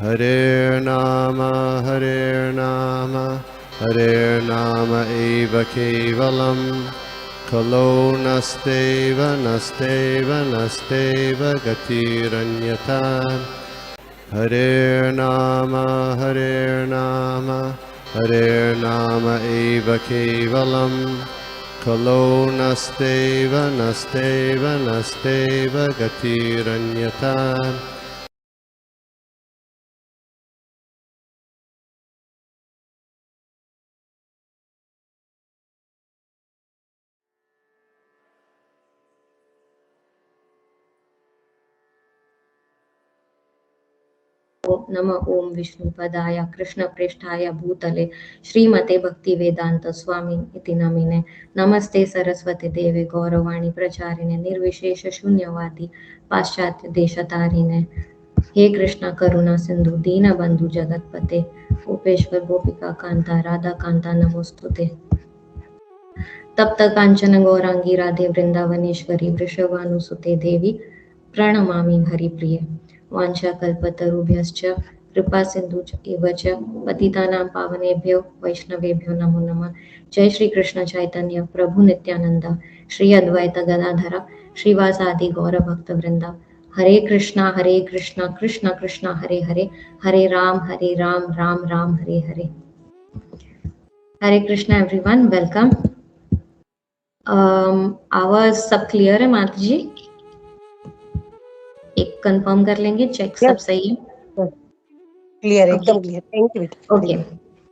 Hare Nama eva kevalam Kalo nasteva nasteva nasteva gatiranyata Hare Nama eva kevalam Kalo nasteva nasteva nasteva gatiranyata नमः ओम विष्णुपदाय कृष्णप्रेष्ठाय भूतले श्रीमते भक्तिवेदांत स्वामी इति नमिने नमस्ते सरस्वती देवे गौरवाणी प्रचारिणे निर्विशेष शून्यवादी पाश्चात्य देशतारिणे हे कृष्ण करुणा सिंधु दीनबंधु जगतपते उपेश्वर गोपिका कांता राधा कांता नमोस्तुते तप्त कांचन गौरांगी राधे वृंदावनेश्वरी वृषभानुसुते देवी प्रणमामि हरिप्रिये वाञ्छाकल्पतरुभ्यश्च कृपा सिन्धुभ्यश्च च पतितानां पावनेभ्यो वैष्णवेभ्यो नमो नमः। जय श्री कृष्ण चैतन्य प्रभु नित्यानंद श्री अद्वैत गदाधर श्रीवासादि गौर भक्त वृंदा हरे कृष्णा कृष्ण कृष्ण हरे हरे हरे राम राम राम हरे हरे। हरे कृष्णा एवरीवन, वेलकम। आवाज सब क्लियर है माता जी? एक कंफर्म कर लेंगे, चेक सब सही है? क्लियर, एकदम क्लियर। Thank you. ओके,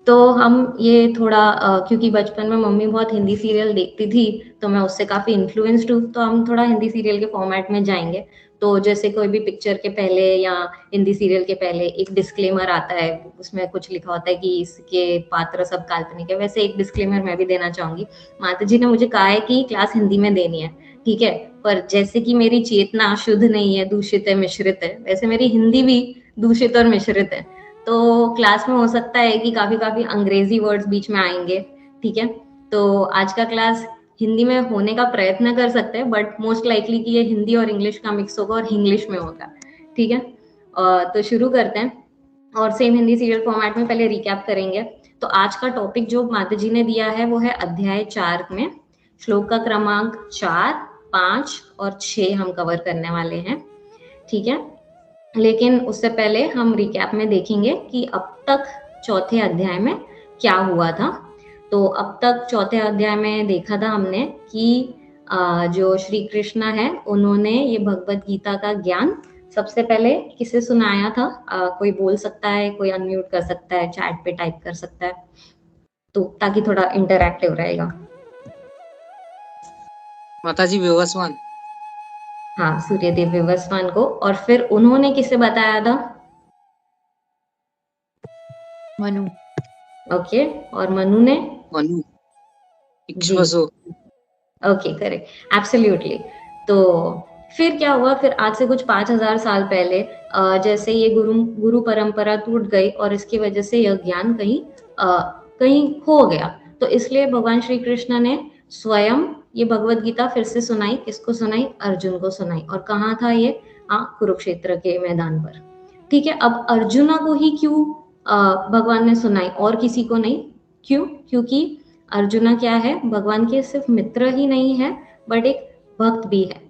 तो हम ये थोड़ा क्योंकि बचपन में मम्मी बहुत हिंदी सीरियल देखती थी तो मैं उससे काफी इन्फ्लुएंस्ड हूँ, तो हम थोड़ा हिंदी सीरियल के फॉर्मेट में जाएंगे। तो जैसे कोई भी पिक्चर के पहले या हिंदी सीरियल के पहले एक डिस्क्लेमर आता है, उसमें कुछ लिखा होता है कि इसके पात्र सब काल्पनिक है, वैसे एक डिस्क्लेमर मैं भी देना चाहूंगी। माता जी ने मुझे कहा है कि क्लास हिंदी में देनी है, ठीक है, पर जैसे कि मेरी चेतना शुद्ध नहीं है, दूषित है, मिश्रित है, वैसे मेरी हिंदी भी दूषित और मिश्रित है। तो क्लास में हो सकता है कि काफी अंग्रेजी वर्ड्स बीच में आएंगे, ठीक है। तो आज का क्लास हिंदी में होने का प्रयत्न कर सकते हैं, बट मोस्ट लाइकली कि ये हिंदी और इंग्लिश का मिक्स होगा और इंग्लिश में होगा, ठीक है। तो शुरू करते हैं और सेम हिंदी सीरियल फॉर्मेट में पहले रिकैप करेंगे। तो आज का टॉपिक जो माता जी ने दिया है वो है अध्याय 4 में श्लोक का क्रमांक 4, 5 और 6 हम कवर करने वाले हैं, ठीक है। लेकिन उससे पहले हम रिकैप में देखेंगे कि अब तक चौथे अध्याय में क्या हुआ था। तो अब तक चौथे अध्याय में देखा था हमने कि जो श्री कृष्ण है उन्होंने ये भगवत गीता का ज्ञान सबसे पहले किसे सुनाया था? कोई बोल सकता है, कोई अनम्यूट कर सकता है, चैट पे टाइप कर सकता है, तो ताकि थोड़ा इंटरैक्टिव रहेगा। माताजी विवस्वान। हाँ, सूर्यदेव विवस्वान को। और फिर उन्होंने किसे बताया था? मनु। ओके, और मनु ने? Manu. Ikshvaku. Okay, correct, absolutely. तो फिर क्या हुआ? फिर आज से कुछ 5000 साल पहले जैसे ये गुरु परंपरा टूट गई और इसकी वजह से यह ज्ञान कहीं खो गया, तो इसलिए भगवान श्री कृष्ण ने स्वयं ये भगवत गीता फिर से सुनाई। किसको सुनाई? अर्जुन को सुनाई। और कहाँ था ये? कुरुक्षेत्र के मैदान पर, ठीक है। अब अर्जुना को ही क्यों भगवान ने सुनाई और किसी को नहीं? क्यों? क्योंकि अर्जुना क्या है? भगवान के सिर्फ मित्र ही नहीं है बट एक भक्त भी है।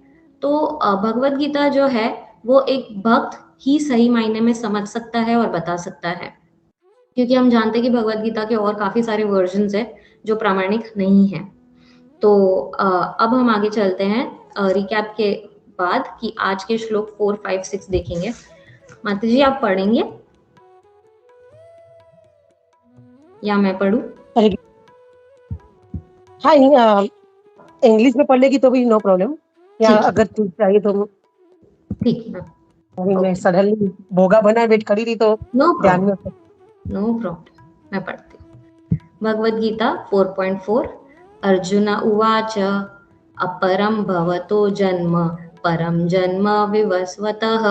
तो भगवत गीता जो है वो एक भक्त ही सही मायने में समझ सकता है और बता सकता है, क्योंकि हम जानते हैं कि भगवत गीता के और काफी सारे वर्जन्स है जो प्रामाणिक नहीं है। तो अब हम आगे चलते हैं रिकैप के बाद कि आज के श्लोक 4, 5, 6 देखेंगे। माता जी आप पढ़ेंगे या मैं पढ़ूं? हाँ, इंग्लिश में पढ़ लेगी तो भी नो प्रॉब्लम, या अगर चाहिए तो ठीक है। मैं सडनली भोगा बना वेट करी थी तो ध्यान में नो प्रॉब्लम, मैं पढ़ती हूँ। भगवद गीता 4.4 अर्जुन उवाच अपरम भवतो जन्म परम जन्म विवस्वतः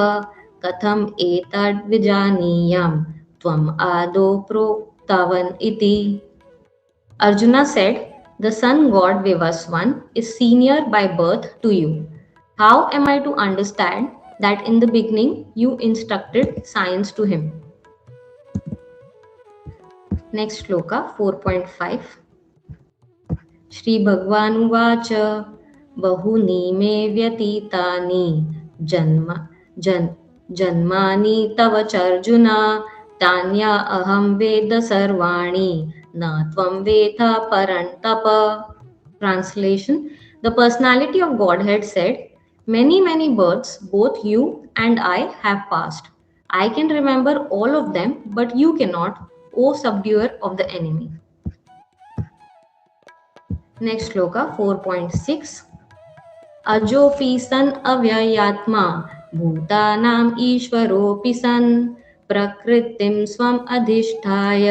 कथम एतद् विजानीयाम त्वम आदौ प्रोक्तवान् इति। Arjuna said, the sun god Vivaswan is senior by birth to you. How am I to understand that in the beginning you instructed science to him? Next shloka 4.5 श्रीभगवानुवाच बहूनि मे व्यतीतानि जन्मानि तव चार्जुन तान्या अहं वेद सर्वाणि न त्वं वेद परन्तप. Translation: The personality of Godhead said, many births both you and I have passed. I can remember all of them, but you cannot, O subduer of the enemy. Next shloka 4.6 अजोऽपि सन् अव्ययात्मा भूतानाम् ईश्वरोऽपि सन् प्रकृतिं स्वम् अधिष्ठाय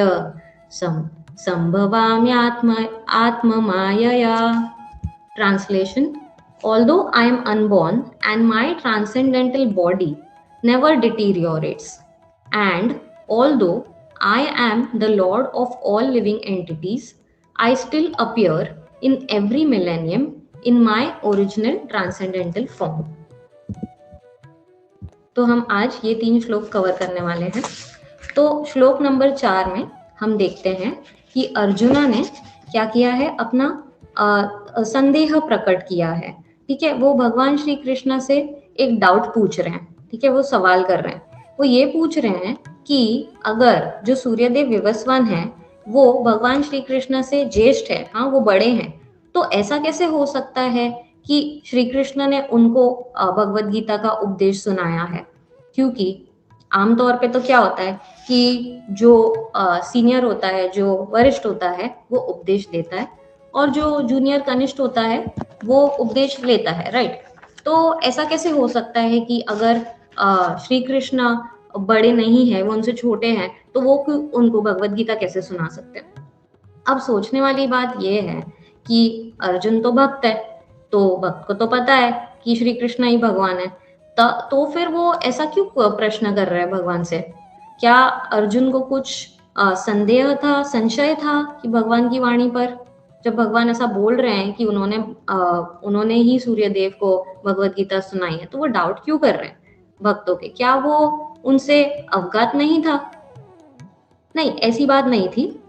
संभवाम्यात्ममायया. Translation: Although I am unborn and my transcendental body never deteriorates, and although I am the Lord of all living entities, I still appear in every millennium in my original transcendental form. तो हम आज ये 3 श्लोक cover करने वाले हैं. तो श्लोक नंबर 4 में हम देखते हैं कि अर्जुना ने क्या किया है, अपना संदेह प्रकट किया है. ठीक है, वो भगवान श्री कृष्ण से एक डाउट पूछ रहे हैं. ठीक है, वो सवाल कर रहे हैं. वो ये पूछ रहे हैं कि अगर जो सूर्यदेव विवस्वान है वो भगवान श्री कृष्ण से ज्येष्ठ है, हाँ वो बड़े हैं, तो ऐसा कैसे हो सकता है कि श्री कृष्ण ने उनको भगवत गीता का उपदेश सुनाया है. क्योंकि आमतौर पे तो क्या होता है कि जो सीनियर होता है, जो वरिष्ठ होता है, वो उपदेश देता है और जो जूनियर कनिष्ठ होता है वो उपदेश लेता है. राइट. तो ऐसा कैसे हो सकता है कि अगर श्री कृष्ण बड़े नहीं है, वो उनसे छोटे हैं, तो वो उनको भगवत गीता कैसे सुना सकते हैं. अब सोचने वाली बात ये है कि अर्जुन तो भक्त है, तो भक्त को तो पता है कि श्री कृष्ण ही भगवान है, तो फिर वो ऐसा क्यों प्रश्न कर रहा है भगवान से. क्या अर्जुन को कुछ संदेह था, संशय था कि भगवान की वाणी पर, जब भगवान ऐसा बोल रहे हैं कि उन्होंने ही सूर्यदेव को भगवत गीता सुनाई है, तो वो डाउट क्यों कर रहे हैं भक्तों के. क्या वो उनसे अवगत नहीं था? नहीं, ऐसी बात नहीं थी.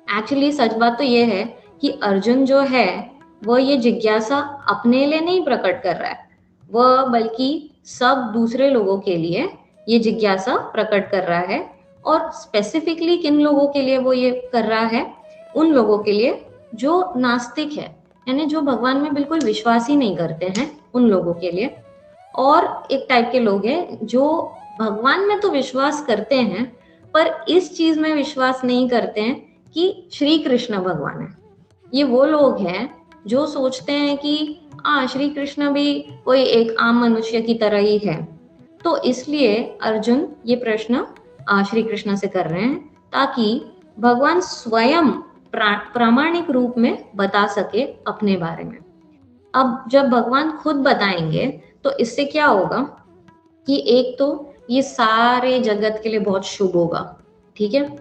एक्चुअली सच बात तो ये है कि अर्जुन जो है वो ये जिज्ञासा अपने लिए नहीं प्रकट कर रहा है, वह बल्कि सब दूसरे लोगों के लिए ये जिज्ञासा प्रकट कर रहा है. और स्पेसिफिकली किन लोगों के लिए वो ये कर रहा है? उन लोगों के लिए जो नास्तिक है, यानी जो भगवान में बिल्कुल विश्वास ही नहीं करते हैं, उन लोगों के लिए. और एक टाइप के लोग हैं जो भगवान में तो विश्वास करते हैं पर इस चीज में विश्वास नहीं करते हैं कि श्री कृष्ण भगवान है. ये वो लोग हैं जो सोचते हैं कि श्री कृष्ण भी कोई एक आम मनुष्य की तरह ही है. तो इसलिए अर्जुन ये प्रश्न श्री कृष्ण से कर रहे हैं ताकि भगवान स्वयं प्रामाणिक रूप में बता सके अपने बारे में. अब जब भगवान खुद बताएंगे तो इससे क्या होगा कि एक तो ये सारे जगत के लिए बहुत शुभ होगा. ठीक है.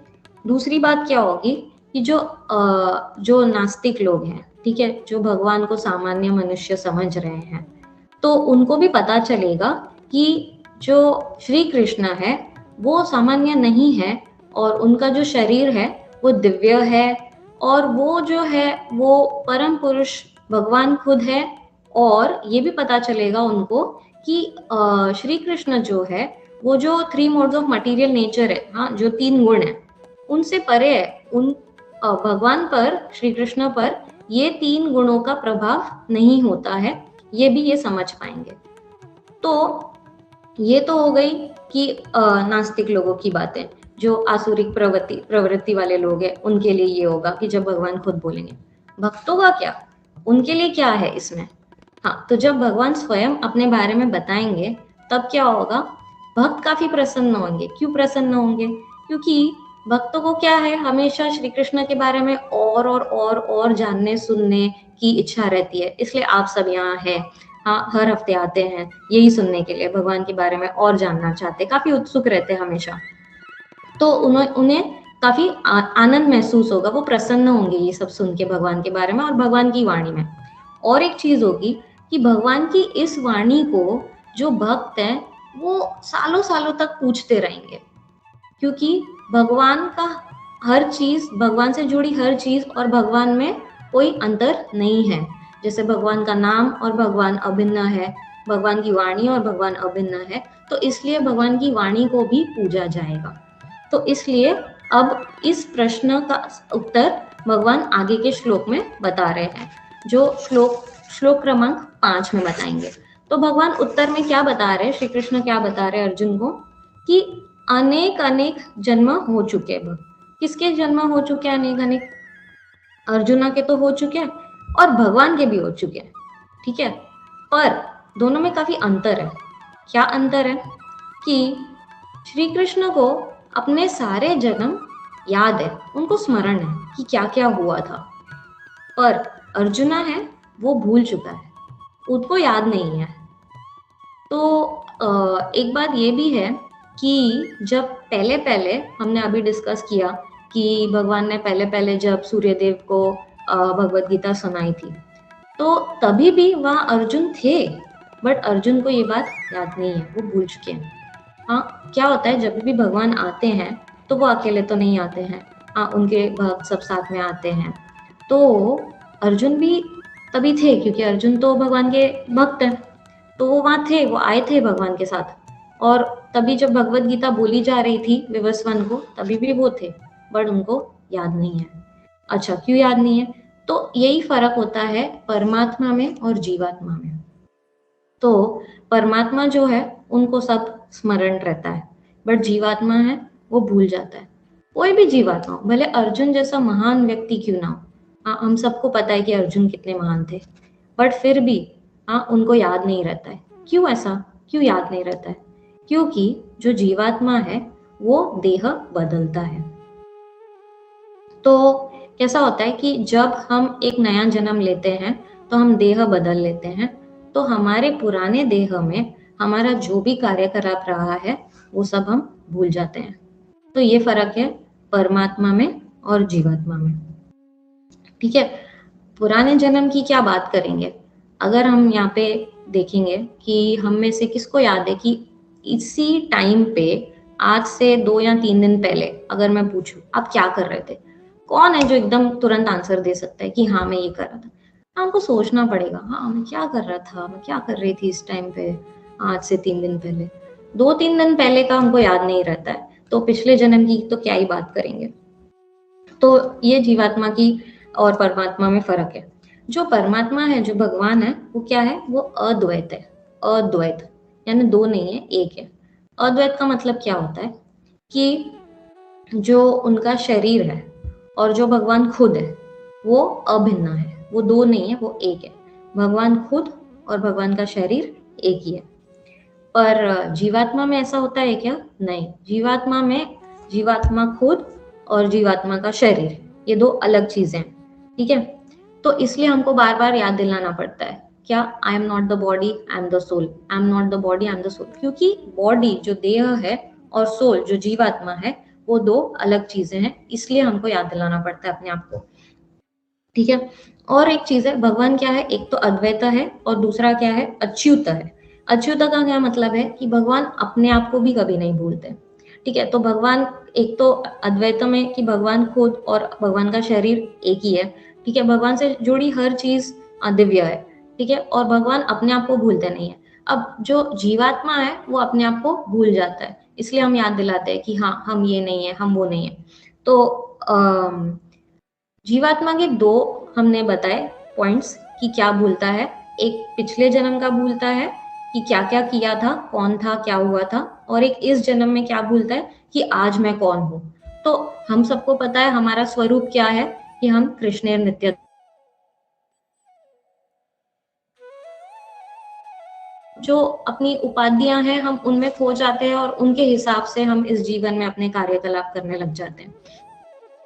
दूसरी बात क्या होगी कि जो नास्तिक लोग हैं, ठीक है, जो भगवान को सामान्य मनुष्य समझ रहे हैं, तो उनको भी पता चलेगा कि जो श्री कृष्ण है वो सामान्य नहीं है और उनका जो शरीर है वो दिव्य है और वो जो है वो परम पुरुष भगवान खुद है. और ये भी पता चलेगा उनको कि श्री कृष्ण जो है वो जो 3 मोड्स ऑफ मटेरियल नेचर है, हाँ, जो 3 गुण है, उनसे परे है. उन भगवान पर, श्री कृष्ण पर ये 3 गुणों का प्रभाव नहीं होता है. ये भी ये समझ पाएंगे. तो ये तो हो गई कि नास्तिक लोगों की बातें. जो आसुरिक प्रवृत्ति वाले लोग हैं उनके लिए ये होगा कि जब भगवान खुद बोलेंगे. भक्तों का क्या, उनके लिए क्या है इसमें? हाँ, तो जब भगवान स्वयं अपने बारे में बताएंगे तब क्या होगा, भक्त काफी प्रसन्न होंगे. क्यों प्रसन्न होंगे? क्योंकि भक्तों को क्या है, हमेशा श्री कृष्ण के बारे में और जानने सुनने की इच्छा रहती है. इसलिए आप सब यहाँ हैं, हाँ, हर हफ्ते आते हैं यही सुनने के लिए, भगवान के बारे में और जानना चाहते, काफी उत्सुक रहते हैं हमेशा. तो उन्हें काफी आनंद महसूस होगा, वो प्रसन्न होंगे ये सब सुन के भगवान के बारे में और भगवान की वाणी में. और एक चीज होगी कि भगवान की इस वाणी को जो भक्त है वो सालों सालों तक पूछते रहेंगे, क्योंकि भगवान का हर चीज, भगवान से जुड़ी हर चीज और भगवान में कोई अंतर नहीं है। जैसे भगवान का नाम और भगवान अभिन्न है, भगवान की वाणी और भगवान अभिन्न है, तो इसलिए भगवान की वाणी को भी पूजा जाएगा। तो इसलिए अब इस प्रश्न का उत्तर भगवान आगे के श्लोक में बता रहे हैं, जो श्लोक क्रमांक 5 में बताएंगे। तो भगवान उत्तर में क्या बता रहे हैं, श्री कृष्ण क्या बता रहे हैं अर्जुन को, कि अनेक अनेक जन्म हो चुके हैं। किसके जन्म हो चुके हैं अनेक अनेक? अर्जुना के तो हो चुके हैं और भगवान के भी हो चुके हैं, ठीक है। पर दोनों में काफी अंतर है। क्या अंतर है? कि श्री कृष्ण को अपने सारे जन्म याद है, उनको स्मरण है कि क्या क्या हुआ था। पर अर्जुना है वो भूल चुका है, उसको याद नहीं है। तो एक बात ये भी है कि जब पहले पहले हमने अभी डिस्कस किया कि भगवान ने पहले पहले जब सूर्यदेव को भगवत गीता सुनाई थी, तो तभी भी वहाँ अर्जुन थे, बट अर्जुन को ये बात याद नहीं है, वो भूल चुके हैं। हाँ, क्या होता है जब भी भगवान आते हैं तो वो अकेले तो नहीं आते हैं, हाँ उनके भक्त सब साथ में आते हैं। तो अर्जुन भी तभी थे क्योंकि अर्जुन तो भगवान के भक्त हैं, तो वो वहाँ थे, वो आए थे भगवान के साथ। और तभी जब भगवत गीता बोली जा रही थी विवस्वान को, तभी भी वो थे, बट उनको याद नहीं है। अच्छा, क्यों याद नहीं है? तो यही फर्क होता है परमात्मा में और जीवात्मा में। तो परमात्मा जो है उनको सब स्मरण रहता है, बट जीवात्मा है वो भूल जाता है। कोई भी जीवात्मा हो, भले अर्जुन जैसा महान व्यक्ति क्यों ना हो, हाँ हम सबको पता है कि अर्जुन कितने महान थे, बट फिर भी हाँ उनको याद नहीं रहता है। क्यों ऐसा? क्यों याद नहीं रहता है? क्योंकि जो जीवात्मा है वो देह बदलता है। तो कैसा होता है कि जब हम एक नया जन्म लेते हैं तो हम देह बदल लेते हैं, तो हमारे पुराने देह में हमारा जो भी कार्यकलाप रहा है वो सब हम भूल जाते हैं। तो ये फर्क है परमात्मा में और जीवात्मा में, ठीक है। पुराने जन्म की क्या बात करेंगे? अगर हम यहाँ पे देखेंगे कि हम में से किसको याद है कि इसी टाइम पे आज से 2 या 3 दिन पहले अगर मैं पूछूं आप क्या कर रहे थे, कौन है जो एकदम तुरंत आंसर दे सकता है कि हाँ मैं ये कर रहा था? हमको सोचना पड़ेगा, हाँ मैं क्या कर रहा था, मैं क्या कर रही थी इस टाइम पे आज से 3 दिन पहले। 2-3 दिन पहले का हमको याद नहीं रहता है, तो पिछले जन्म की तो क्या ही बात करेंगे। तो ये जीवात्मा की और परमात्मा में फर्क है। जो परमात्मा है, जो भगवान है, वो क्या है? वो अद्वैत है। अद्वैत यानी दो नहीं है, एक है। अद्वैत का मतलब क्या होता है कि जो उनका शरीर है और जो भगवान खुद है वो अभिन्न है, वो दो नहीं है, वो एक है। भगवान खुद और भगवान का शरीर एक ही है। पर जीवात्मा में ऐसा होता है क्या? नहीं, जीवात्मा में जीवात्मा खुद और जीवात्मा का शरीर, ये दो अलग चीजें हैं, ठीक है। तो इसलिए हमको बार बार याद दिलाना पड़ता है क्या? I am not the body, I am the soul. I am not the body, I am the soul. क्योंकि बॉडी जो देह है और सोल जो जीवात्मा है वो दो अलग चीजें हैं, इसलिए हमको याद दिलाना पड़ता है अपने आप को, ठीक है। और एक चीज है, भगवान क्या है? एक तो अद्वैत है और दूसरा क्या है? अच्युत है। अच्युत का क्या मतलब है कि भगवान अपने आप को भी कभी नहीं भूलते, ठीक है। तो भगवान एक तो अद्वैत में कि भगवान खुद और भगवान का शरीर एक ही है, ठीक है। भगवान से जुड़ी हर चीज दिव्य है, ठीक है। और भगवान अपने आप को भूलते नहीं है। अब जो जीवात्मा है वो अपने आप को भूल जाता है, इसलिए हम याद दिलाते हैं कि हाँ हम ये नहीं है, हम वो नहीं है। तो जीवात्मा के दो हमने बताए पॉइंट्स कि क्या भूलता है। एक पिछले जन्म का भूलता है कि क्या क्या किया था, कौन था, क्या हुआ था, और एक इस जन्म में क्या भूलता है कि आज मैं कौन हूं। तो हम सबको पता है हमारा स्वरूप क्या है कि हम कृष्ण नित्य, जो अपनी उपाधियां हैं हम उनमें खो जाते हैं और उनके हिसाब से हम इस जीवन में अपने कार्यकलाप करने लग जाते हैं।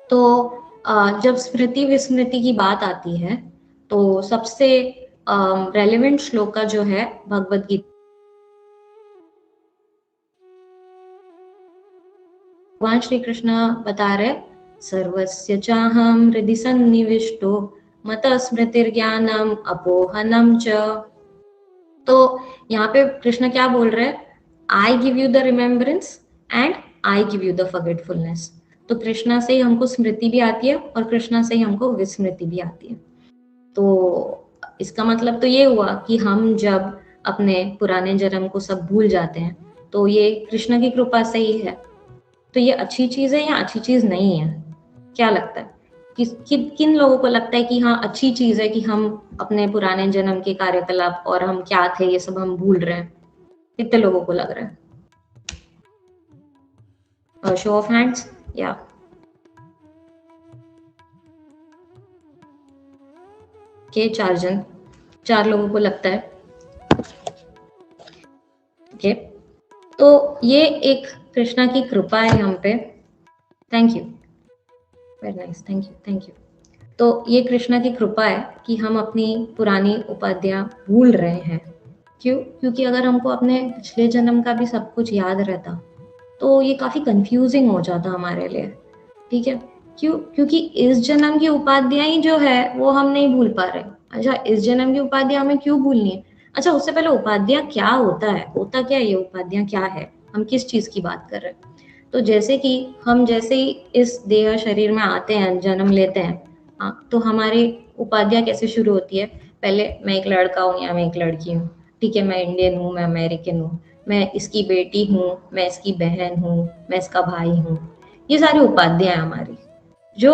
तो जब स्मृति विस्मृति की बात आती है तो सबसे रेलेवेंट श्लोक का जो है भगवत गीता, भगवान श्री कृष्ण बता रहे सर्वस्य चाहम हृदि सन्निविष्टो मत स्मृतिर्ज्ञानम अपोहनम च। तो यहाँ पे कृष्ण क्या बोल रहे हैं? I give you the remembrance and I give you the forgetfulness. तो कृष्णा से ही हमको स्मृति भी आती है और कृष्णा से ही हमको विस्मृति भी आती है। तो इसका मतलब तो ये हुआ कि हम जब अपने पुराने जन्म को सब भूल जाते हैं तो ये कृष्ण की कृपा से ही है। तो ये अच्छी चीज है या अच्छी चीज नहीं है? क्या लगता है? किन लोगों को लगता है कि हाँ अच्छी चीज है कि हम अपने पुराने जन्म के कार्यकलाप और हम क्या थे ये सब हम भूल रहे हैं? कितने लोगों को लग रहा है? Show off hands. या के 4 लोगों को लगता है। ओके, तो ये एक कृष्णा की कृपा है हम पे। Thank you, very nice, thank you. तो ये कृष्णा की कृपा है कि हम अपनी पुरानी उपाधियां भूल रहे हैं। क्यों? क्योंकि अगर हमको अपने पिछले जन्म का भी सब कुछ याद रहता तो ये काफी कंफ्यूजिंग हो जाता हमारे लिए। ठीक है, क्यों? क्योंकि इस जन्म की उपाधियां ही जो है वो हम नहीं भूल पा रहे। अच्छा, इस जन्म की उपाधियां हमें क्यों भूलनी है? अच्छा, उससे पहले उपाधियां क्या होता है, होता क्या है, ये उपाधियां क्या है, हम किस चीज की बात कर रहे हैं? तो जैसे कि हम जैसे ही इस देह शरीर में आते हैं, जन्म लेते हैं, हाँ, तो हमारी उपाधियां कैसे शुरू होती है? पहले मैं एक लड़का हूँ या मैं एक लड़की हूँ, ठीक है, मैं इंडियन हूँ, मैं अमेरिकन हूँ, मैं इसकी बेटी हूँ, मैं इसकी बहन हूँ, मैं इसका भाई हूँ। ये सारी उपाधियां हैं हमारी, जो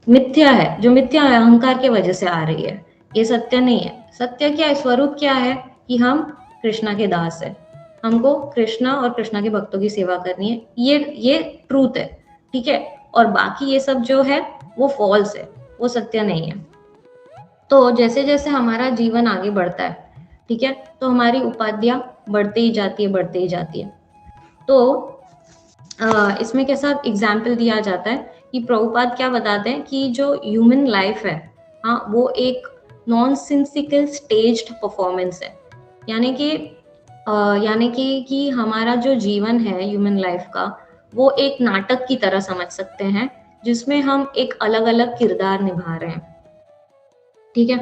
मिथ्या है, जो मिथ्या है अहंकार की वजह से आ रही है। ये सत्य नहीं है। सत्य क्या है? स्वरूप क्या है? कि हम कृष्णा के दास है, हमको कृष्णा और कृष्णा के भक्तों की सेवा करनी है। ये ट्रूथ है, ठीक है। और बाकी ये सब जो है वो फॉल्स है, वो सत्य नहीं है। तो जैसे जैसे हमारा जीवन आगे बढ़ता है, ठीक है, तो हमारी उपाधियां बढ़ते ही जाती है, बढ़ते ही जाती है। तो इसमें कैसा एग्जाम्पल दिया जाता है कि प्रभुपाद क्या बताते हैं कि जो ह्यूमन लाइफ है, हाँ, वो एक नॉनसेंसिकल स्टेज्ड परफॉर्मेंस है। यानी कि हमारा जो जीवन है ह्यूमन लाइफ का, वो एक नाटक की तरह समझ सकते हैं, जिसमें हम एक अलग अलग किरदार निभा रहे हैं। ठीक है,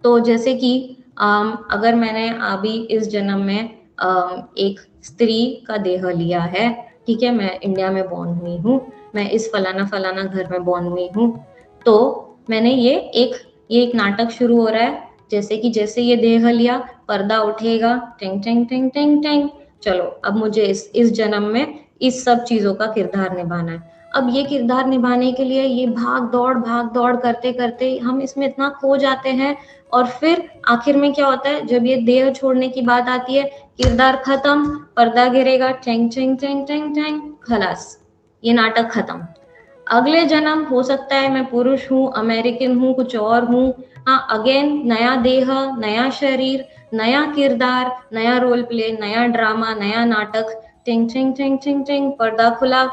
तो जैसे कि अगर मैंने अभी इस जन्म में एक स्त्री का देह लिया है, ठीक है, मैं इंडिया में बॉर्न हुई हूँ, मैं इस फलाना फलाना घर में बॉर्न हुई हूँ, तो मैंने ये एक नाटक शुरू हो रहा है। जैसे ये देह लिया, पर्दा उठेगा, tang tang tang tang tang, चलो अब मुझे इस जन्म में इस सब चीजों का किरदार निभाना है। अब ये किरदार निभाने के लिए ये भाग दौड़ करते करते हम इसमें इतना खो जाते हैं, और फिर आखिर में क्या होता है, जब ये देह छोड़ने की बात आती है, किरदार खत्म, पर्दा गिरेगा, tang tang tang tang tang, खलास, ये नाटक खत्म। अगले जन्म हो सकता है मैं पुरुष हूँ, अमेरिकन हूँ, कुछ और हूँ, हाँ, अगेन नया देह, नया शरीर, नया किरदार, नया रोल प्ले, नया ड्रामा, नया नाटक, टिंग टिंग टिंग टिंग टिंग, पर्दा खुला,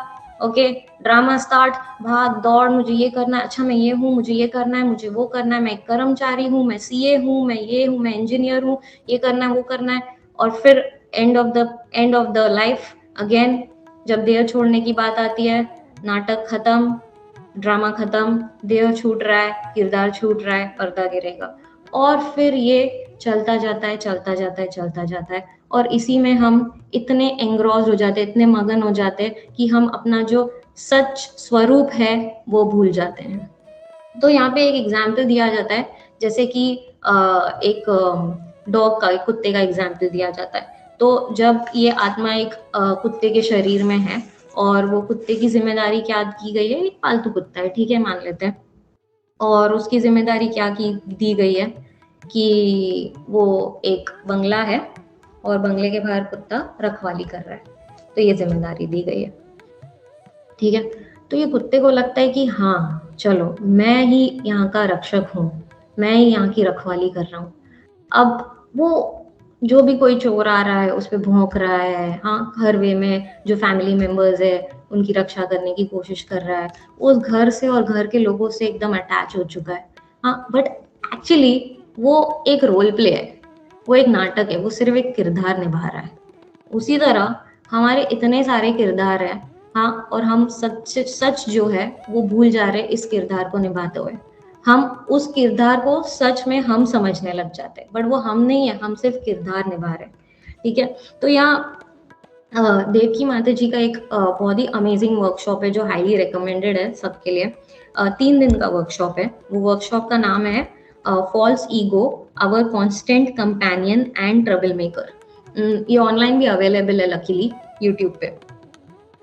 ओके, ड्रामा स्टार्ट, भाग दौड़, मुझे ये करना है, अच्छा मैं ये हूँ, मुझे ये करना है, मुझे वो करना है, मैं एक कर्मचारी हूँ, मैं सीए हूँ, मैं ये हूँ, मैं इंजीनियर हूँ, ये करना है, वो करना है। और फिर end of the life, again जब देह छोड़ने की बात आती है, नाटक खत्म, ड्रामा खत्म, देह छूट रहा है, किरदार छूट रहा है, पर्दा गिरेगा, और फिर ये चलता जाता है, और इसी में हम इतने एंग्रॉस हो जाते हैं, इतने मगन हो जाते हैं कि हम अपना जो सच स्वरूप है वो भूल जाते हैं। तो यहाँ पे एक एग्जाम्पल दिया जाता है, जैसे कि एक डॉग का, एक कुत्ते का एग्जाम्पल दिया जाता है। तो जब ये आत्मा एक कुत्ते के शरीर में है, और वो कुत्ते की जिम्मेदारी क्या की गई है, एक पालतू कुत्ता है, ठीक है, मान लेते हैं, और उसकी जिम्मेदारी क्या की दी गई है कि वो एक बंगला है और बंगले के बाहर कुत्ता रखवाली कर रहा है, तो ये जिम्मेदारी दी गई है, ठीक है। तो ये कुत्ते को लगता है कि हाँ चलो, मैं ही यहाँ का रक्षक हूँ, मैं ही यहाँ की रखवाली कर रहा हूँ। अब वो जो भी कोई चोर आ रहा है उस पर भौंक रहा है, हाँ, हर वे में जो फैमिली मेंबर्स है उनकी रक्षा करने की कोशिश कर रहा है, उस घर से और घर के लोगों से एकदम अटैच हो चुका है, हाँ, बट एक्चुअली वो एक रोल प्ले है, वो एक नाटक है, वो सिर्फ एक किरदार निभा रहा है। उसी तरह हमारे इतने सारे किरदार हैं, हाँ, और हम सच जो है वो भूल जा रहे हैं इस किरदार को निभाते हुए। हम उस किरदार को सच में हम समझने लग जाते हैं, बट वो हम नहीं है, हम सिर्फ किरदार निभा रहे हैं, ठीक है। तो यहाँ देवकी माता जी का एक बहुत ही अमेजिंग वर्कशॉप है जो हाईली रिकमेंडेड है सबके लिए। 3 दिन का वर्कशॉप है। वो वर्कशॉप का नाम है false ego, our constant companion and trouble maker. ये ऑनलाइन भी अवेलेबल है लकीली यूट्यूब पे।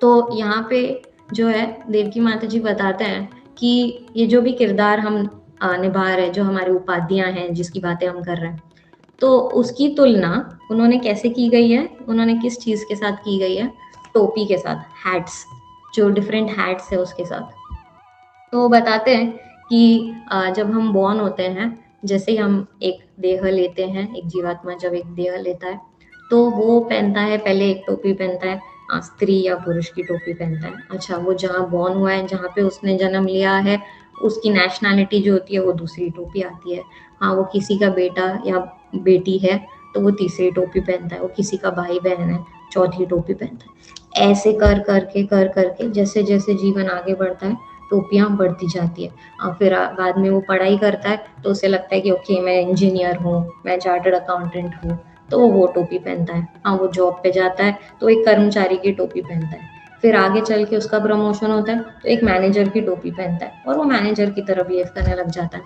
तो यहाँ पे जो है देवकी माता जी बताते हैं कि ये जो भी किरदार हम निभा रहे हैं, जो हमारी उपाधियां हैं, जिसकी बातें हम कर रहे हैं, तो उसकी तुलना उन्होंने कैसे की गई है, उन्होंने किस चीज के साथ की गई है? टोपी के साथ, हैट्स, जो डिफरेंट हैट्स है उसके साथ। तो वो बताते हैं कि जब हम बॉर्न होते हैं, जैसे ही हम एक देह लेते हैं, एक जीवात्मा जब एक देह लेता है तो वो पहनता है, पहले एक टोपी पहनता है, स्त्री या पुरुष की टोपी पहनता है। अच्छा, वो जहाँ बॉर्न हुआ है, जहाँ पे उसने जन्म लिया है, उसकी नेशनैलिटी जो होती है वो दूसरी टोपी आती है। हाँ, वो किसी का बेटा या बेटी है तो वो तीसरी टोपी पहनता है, वो किसी का भाई बहन है, चौथी टोपी पहनता है। ऐसे कर करके जैसे जैसे जीवन आगे बढ़ता है टोपियां बढ़ती जाती है। और फिर बाद में वो पढ़ाई करता है तो उसे लगता है कि ओके, मैं इंजीनियर हूँ, मैं चार्टर्ड अकाउंटेंट हूँ, तो वो टोपी पहनता है। हाँ, वो जॉब पे जाता है तो एक कर्मचारी की टोपी पहनता है। फिर आगे चल के उसका प्रमोशन होता है तो एक मैनेजर की टोपी पहनता है और वो मैनेजर की तरह बिहेव करने लग जाता है।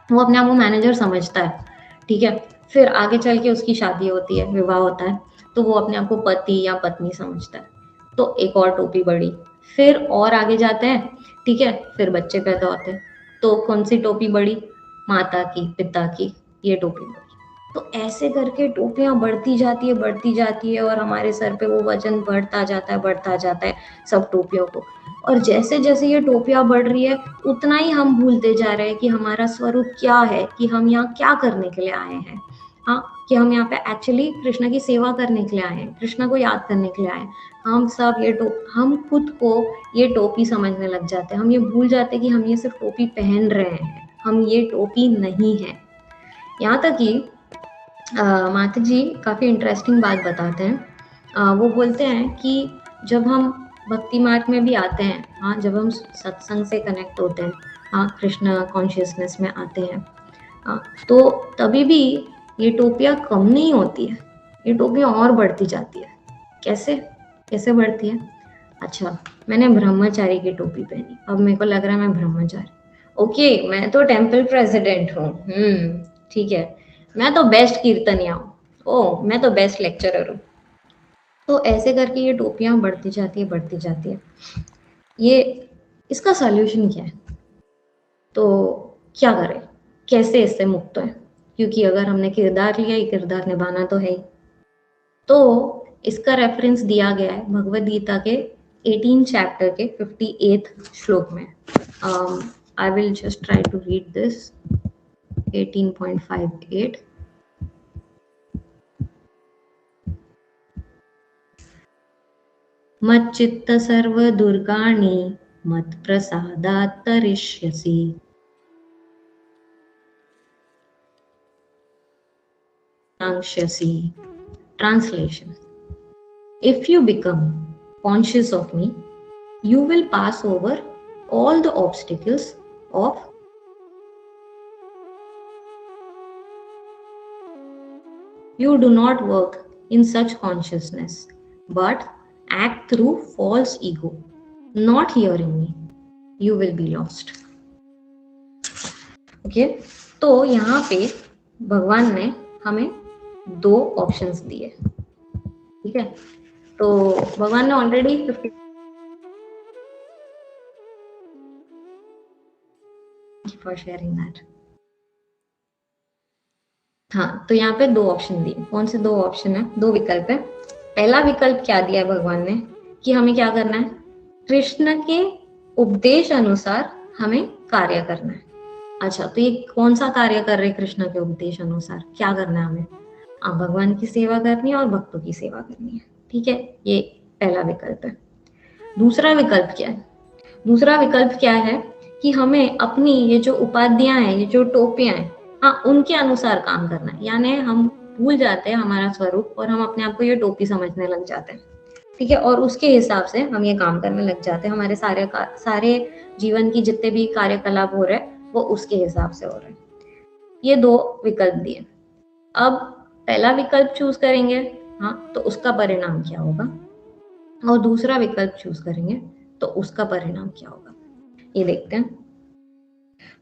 वो अपने आप को मैनेजर समझता है, ठीक है। फिर आगे चल के उसकी शादी होती है, विवाह होता है, तो वो अपने आप को पति या पत्नी समझता है, तो एक और टोपी बढ़ी। फिर और आगे जाते हैं, ठीक है, फिर बच्चे पैदा होते हैं तो कौन सी टोपी बढ़ी? माता की, पिता की, ये टोपी बढ़ी। तो ऐसे करके टोपियां बढ़ती जाती है और हमारे सर पे वो वजन बढ़ता जाता है सब टोपियों को। और जैसे जैसे ये टोपियां बढ़ रही है उतना ही हम भूलते जा रहे हैं कि हमारा स्वरूप क्या है, कि हम यहाँ क्या करने के लिए आए हैं। हाँ, कि हम यहाँ पे एक्चुअली कृष्ण की सेवा करने के लिए आए हैं, कृष्ण को याद करने के लिए आए हैं। हम सब हम खुद को ये टोपी समझने लग जाते हैं। हम ये भूल जाते हैं कि हम ये सिर्फ टोपी पहन रहे हैं, हम ये टोपी नहीं है। यहाँ तक कि माता जी काफ़ी इंटरेस्टिंग बात बताते हैं। वो बोलते हैं कि जब हम भक्ति मार्ग में भी आते हैं, हाँ, जब हम सत्संग से कनेक्ट होते हैं, हाँ, कृष्ण कॉन्शियसनेस में आते हैं, हाँ, तो तभी भी ये टोपियाँ कम नहीं होती है, ये टोपियाँ और बढ़ती जाती है। कैसे कैसे बढ़ती है? अच्छा, मैंने ब्रह्मचारी की टोपी पहनी, अब मेरे को लग रहा है मैं ब्रह्मचारी। ओके, मैं तो टेम्पल प्रेसिडेंट हूँ, ठीक है, मैं तो बेस्ट कीर्तनिया हूँ, ओ मैं तो बेस्ट लेक्चरर हूँ। तो ऐसे करके ये टोपियां बढ़ती जाती है। ये इसका सॉल्यूशन क्या है? तो क्या करें, कैसे इससे मुक्त है? क्योंकि अगर हमने किरदार लिया, ये किरदार निभाना तो है ही। तो इसका रेफरेंस दिया गया है भगवद गीता के 18 चैप्टर के 58 श्लोक में। I will just try to read this 18.58। मच्चित्त सर्वदुर्गाणि मत्प्रसादात् तरिष्यसि। Translation: if you become conscious of me, you will pass over all the obstacles of you do not work in such consciousness, but act through false ego. Not hearing me, you will be lost. Okay? तो यहाँ पे भगवान ने हमें 2 options दिए, ठीक है। तो भगवान ने ऑलरेडी 50 फॉर शेयरिंग दैट। हाँ, तो यहाँ पे 2 ऑप्शन दिए। कौन से 2 ऑप्शन है? 2 विकल्प है। पहला विकल्प क्या दिया है भगवान ने कि हमें क्या करना है? कृष्ण के उपदेश अनुसार हमें कार्य करना है। अच्छा, तो ये कौन सा कार्य कर रहे कृष्ण के उपदेश अनुसार? क्या करना है हमें? भगवान की सेवा करनी है और भक्तों की सेवा करनी है, ठीक है। ये पहला विकल्प है। दूसरा विकल्प क्या है? दूसरा विकल्प क्या है कि हमें अपनी ये जो उपाधियां हैं, ये जो टोपियां हैं, हाँ, उनके अनुसार काम करना है। यानी हम भूल जाते हैं हमारा स्वरूप और हम अपने आप को ये टोपी समझने लग जाते हैं, ठीक है। और उसके हिसाब से हम ये काम करने लग जाते हैं। हमारे सारे जीवन की जितने भी कार्यकलाप हो रहे हैं वो उसके हिसाब से हो रहे हैं। ये 2 विकल्प दिए। अब पहला विकल्प चूज करेंगे हाँ, तो उसका परिणाम क्या होगा, और दूसरा विकल्प चूज करेंगे तो उसका परिणाम क्या होगा, ये देखते हैं।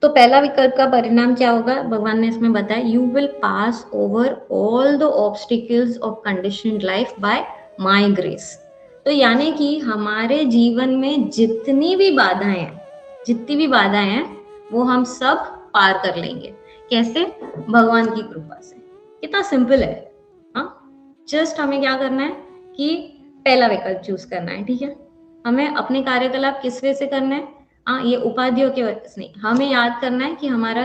तो पहला विकल्प का परिणाम क्या होगा, भगवान ने इसमें बताया, you will pass over all the obstacles of conditioned life by my grace. तो यानी कि हमारे जीवन में जितनी भी बाधाएं हैं वो हम सब पार कर लेंगे। कैसे? भगवान की कृपा से। कितना सिंपल है। हाँ, जस्ट हमें क्या करना है कि पहला विकल्प चूज करना है, ठीक है। हमें अपने कार्यकलाप किस वे से करना है, ये उपाधियों के वजह से नहीं, हमें याद करना है कि हमारा